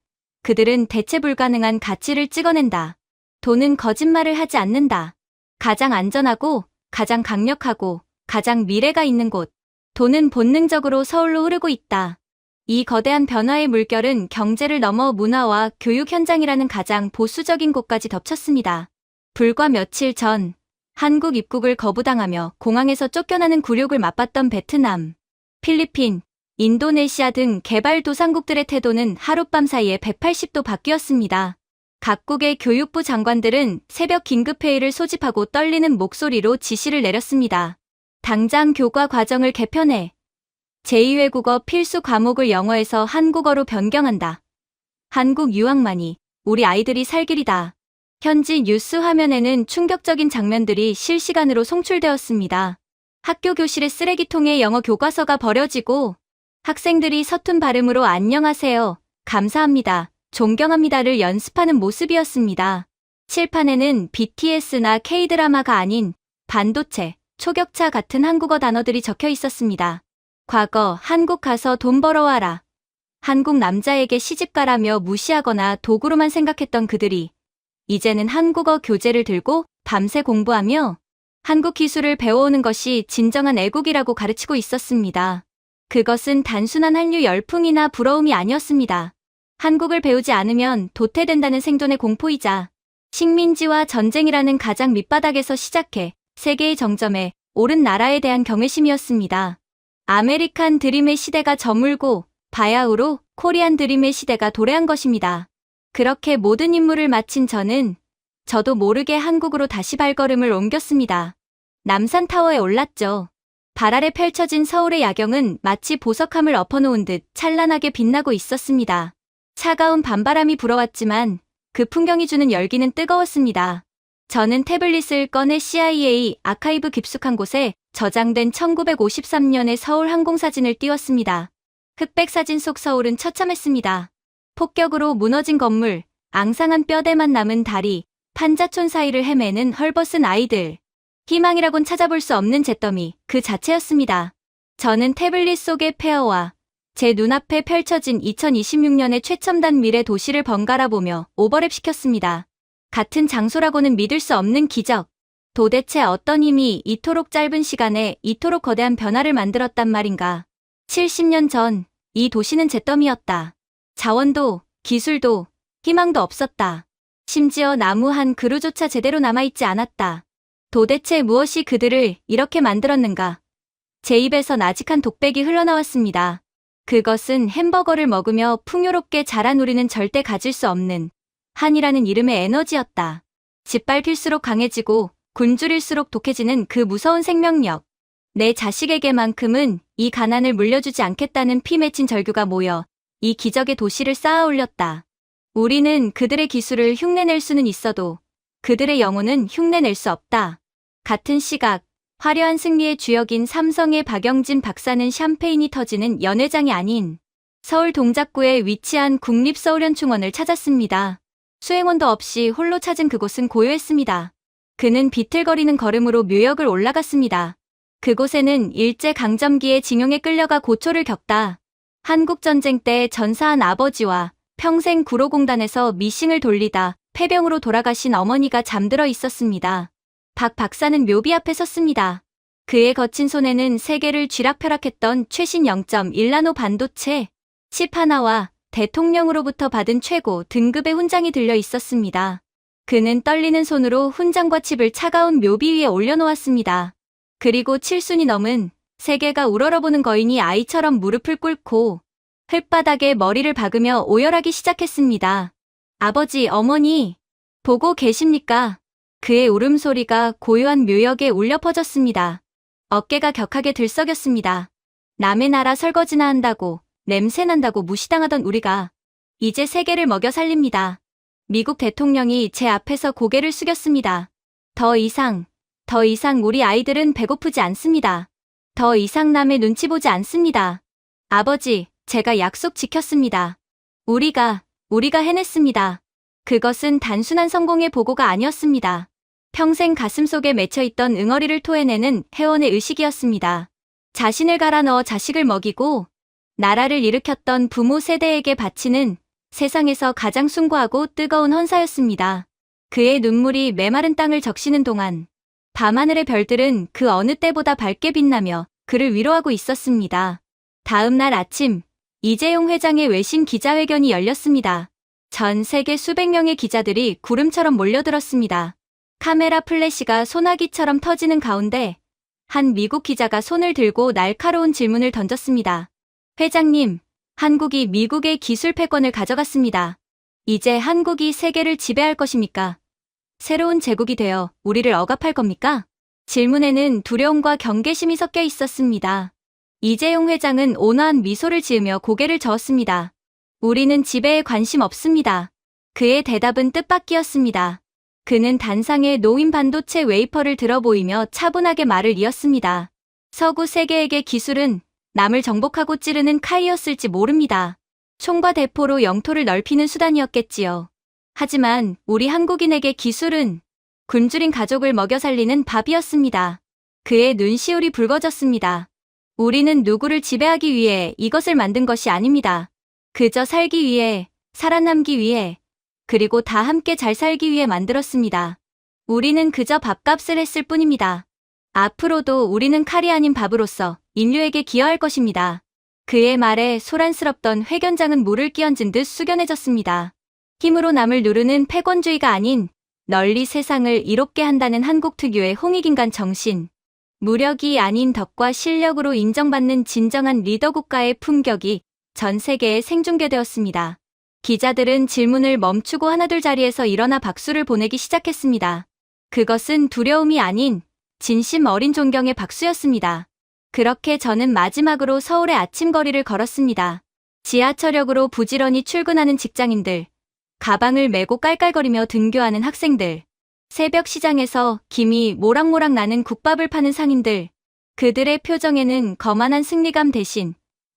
그들은 대체 불가능한 가치를 찍어낸다. 돈은 거짓말을 하지 않는다. 가장 안전하고 가장 강력하고 가장 미래가 있는 곳. 돈은 본능적으로 서울로 흐르고 있다. 이 거대한 변화의 물결은 경제를 넘어 문화와 교육 현장이라는 가장 보수적인 곳까지 덮쳤습니다. 불과 며칠 전 한국 입국을 거부당하며 공항에서 쫓겨나는 굴욕을 맛봤던 베트남, 필리핀, 인도네시아 등 개발도상국들의 태도는 하룻밤 사이에 180도 바뀌었습니다. 각국의 교육부 장관들은 새벽 긴급회의를 소집하고 떨리는 목소리로 지시를 내렸습니다. 당장 교과 과정을 개편해 제2외국어 필수 과목을 영어에서 한국어로 변경한다. 한국 유학만이 우리 아이들이 살 길이다. 현지 뉴스 화면에는 충격적인 장면들이 실시간으로 송출되었습니다. 학교 교실의 쓰레기통에 영어 교과서가 버려지고 학생들이 서툰 발음으로 안녕하세요, 감사합니다, 존경합니다를 연습하는 모습이었습니다. 칠판에는 BTS나 K-드라마가 아닌 반도체, 초격차 같은 한국어 단어들이 적혀 있었습니다. 과거 한국 가서 돈 벌어와라. 한국 남자에게 시집가라며 무시하거나 도구로만 생각했던 그들이 이제는 한국어 교재를 들고 밤새 공부하며 한국 기술을 배워오는 것이 진정한 애국이라고 가르치고 있었습니다. 그것은 단순한 한류 열풍이나 부러움이 아니었습니다. 한국을 배우지 않으면 도태된다는 생존의 공포이자 식민지와 전쟁이라는 가장 밑바닥에서 시작해 세계의 정점에 오른 나라에 대한 경외심이었습니다. 아메리칸 드림의 시대가 저물고 바야흐로 코리안 드림의 시대가 도래한 것입니다. 그렇게 모든 임무를 마친 저도 모르게 한국으로 다시 발걸음을 옮겼습니다. 남산타워에 올랐죠. 발 아래 펼쳐진 서울의 야경은 마치 보석함을 엎어놓은 듯 찬란하게 빛나고 있었습니다. 차가운 밤바람이 불어왔지만 그 풍경이 주는 열기는 뜨거웠습니다. 저는 태블릿을 꺼내 CIA 아카이브 깊숙한 곳에 저장된 1953년의 서울 항공사진을 띄웠습니다. 흑백 사진 속 서울은 처참했습니다. 폭격으로 무너진 건물, 앙상한 뼈대만 남은 다리, 판자촌 사이를 헤매는 헐벗은 아이들. 희망이라곤 찾아볼 수 없는 잿더미 그 자체였습니다. 저는 태블릿 속의 폐허와 제 눈앞에 펼쳐진 2026년의 최첨단 미래 도시를 번갈아 보며 오버랩시켰습니다. 같은 장소라고는 믿을 수 없는 기적. 도대체 어떤 힘이 이토록 짧은 시간에 이토록 거대한 변화를 만들었단 말인가. 70년 전 이 도시는 잿더미였다. 자원도, 기술도, 희망도 없었다. 심지어 나무 한 그루조차 제대로 남아있지 않았다. 도대체 무엇이 그들을 이렇게 만들었는가? 제 입에서 나직한 독백이 흘러나왔습니다. 그것은 햄버거를 먹으며 풍요롭게 자란 우리는 절대 가질 수 없는 한이라는 이름의 에너지였다. 짓밟힐수록 강해지고 굶주릴수록 독해지는 그 무서운 생명력. 내 자식에게만큼은 이 가난을 물려주지 않겠다는 피 맺힌 절규가 모여 이 기적의 도시를 쌓아 올렸다. 우리는 그들의 기술을 흉내낼 수는 있어도 그들의 영혼은 흉내낼 수 없다. 같은 시각, 화려한 승리의 주역인 삼성의 박영진 박사는 샴페인이 터지는 연회장이 아닌 서울 동작구에 위치한 국립서울현충원을 찾았습니다. 수행원도 없이 홀로 찾은 그곳은 고요했습니다. 그는 비틀거리는 걸음으로 묘역을 올라갔습니다. 그곳에는 일제강점기에 징용에 끌려가 고초를 겪다 한국전쟁 때 전사한 아버지와 평생 구로공단에서 미싱을 돌리다 폐병으로 돌아가신 어머니가 잠들어 있었습니다. 박 박사는 묘비 앞에 섰습니다. 그의 거친 손에는 세계를 쥐락펴락했던 최신 0.1나노 반도체 칩 하나와 대통령으로부터 받은 최고 등급의 훈장이 들려 있었습니다. 그는 떨리는 손으로 훈장과 칩을 차가운 묘비 위에 올려놓았습니다. 그리고 7순이 넘은 세계가 우러러보는 거인이 아이처럼 무릎을 꿇고 흙바닥에 머리를 박으며 오열하기 시작했습니다. 아버지, 어머니, 보고 계십니까? 그의 울음소리가 고요한 묘역에 울려 퍼졌습니다. 어깨가 격하게 들썩였습니다. 남의 나라 설거지나 한다고, 냄새난다고 무시당하던 우리가 이제 세계를 먹여 살립니다. 미국 대통령이 제 앞에서 고개를 숙였습니다. 더 이상 우리 아이들은 배고프지 않습니다. 더 이상 남의 눈치 보지 않습니다. 아버지, 제가 약속 지켰습니다. 우리가 해냈습니다. 그것은 단순한 성공의 보고가 아니었습니다. 평생 가슴속에 맺혀있던 응어리를 토해내는 회원의 의식이었습니다. 자신을 갈아 넣어 자식을 먹이고 나라를 일으켰던 부모 세대에게 바치는 세상에서 가장 숭고하고 뜨거운 헌사였습니다. 그의 눈물이 메마른 땅을 적시는 동안 밤하늘의 별들은 그 어느 때보다 밝게 빛나며 그를 위로하고 있었습니다. 다음 날 아침, 이재용 회장의 외신 기자회견이 열렸습니다. 전 세계 수백 명의 기자들이 구름처럼 몰려들었습니다. 카메라 플래시가 소나기처럼 터지는 가운데 한 미국 기자가 손을 들고 날카로운 질문을 던졌습니다. 회장님, 한국이 미국의 기술 패권을 가져갔습니다. 이제 한국이 세계를 지배할 것입니까? 새로운 제국이 되어 우리를 억압할 겁니까? 질문에는 두려움과 경계심이 섞여 있었습니다. 이재용 회장은 온화한 미소를 지으며 고개를 저었습니다. 우리는 지배에 관심 없습니다. 그의 대답은 뜻밖이었습니다. 그는 단상에 놓인 반도체 웨이퍼를 들어 보이며 차분하게 말을 이었습니다. 서구 세계에게 기술은 남을 정복하고 찌르는 칼이었을지 모릅니다. 총과 대포로 영토를 넓히는 수단이었겠지요. 하지만 우리 한국인에게 기술은 굶주린 가족을 먹여 살리는 밥이었습니다. 그의 눈시울이 붉어졌습니다. 우리는 누구를 지배하기 위해 이것을 만든 것이 아닙니다. 그저 살기 위해, 살아남기 위해, 그리고 다 함께 잘 살기 위해 만들었습니다. 우리는 그저 밥값을 했을 뿐입니다. 앞으로도 우리는 칼이 아닌 밥으로서 인류에게 기여할 것입니다. 그의 말에 소란스럽던 회견장은 물을 끼얹은 듯 숙연해졌습니다. 힘으로 남을 누르는 패권주의가 아닌 널리 세상을 이롭게 한다는 한국 특유의 홍익인간 정신. 무력이 아닌 덕과 실력으로 인정받는 진정한 리더 국가의 품격이 전 세계에 생중계되었습니다. 기자들은 질문을 멈추고 하나둘 자리에서 일어나 박수를 보내기 시작했습니다. 그것은 두려움이 아닌 진심 어린 존경의 박수였습니다. 그렇게 저는 마지막으로 서울의 아침거리를 걸었습니다. 지하철역으로 부지런히 출근하는 직장인들, 가방을 메고 깔깔거리며 등교하는 학생들, 새벽 시장에서 김이 모락모락 나는 국밥을 파는 상인들, 그들의 표정에는 거만한 승리감 대신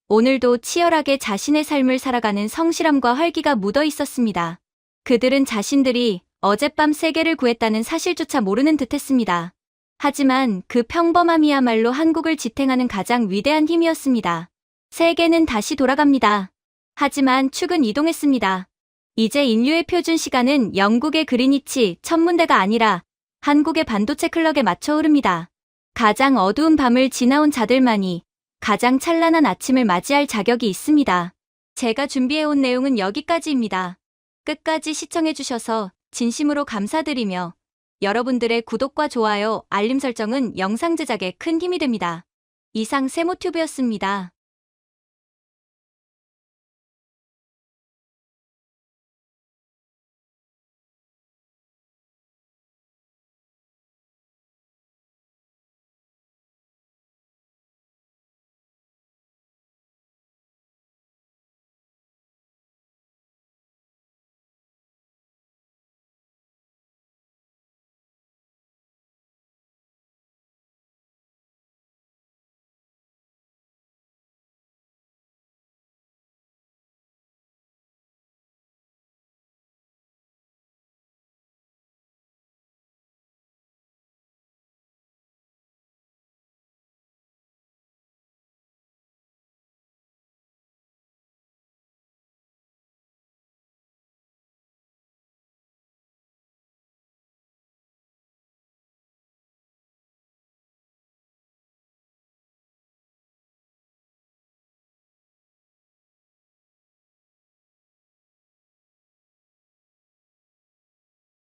오늘도 치열하게 자신의 삶을 살아가는 성실함과 활기가 묻어 있었습니다. 그들은 자신들이 어젯밤 세계를 구했다는 사실조차 모르는 듯했습니다. 하지만 그 평범함이야말로 한국을 지탱하는 가장 위대한 힘이었습니다. 세계는 다시 돌아갑니다. 하지만 축은 이동했습니다. 이제 인류의 표준 시간은 영국의 그리니치 천문대가 아니라 한국의 반도체 클럭에 맞춰 흐릅니다. 가장 어두운 밤을 지나온 자들만이 가장 찬란한 아침을 맞이할 자격이 있습니다. 제가 준비해온 내용은 여기까지입니다. 끝까지 시청해주셔서 진심으로 감사드리며 여러분들의 구독과 좋아요, 알림 설정은 영상 제작에 큰 힘이 됩니다. 이상 세모튜브였습니다.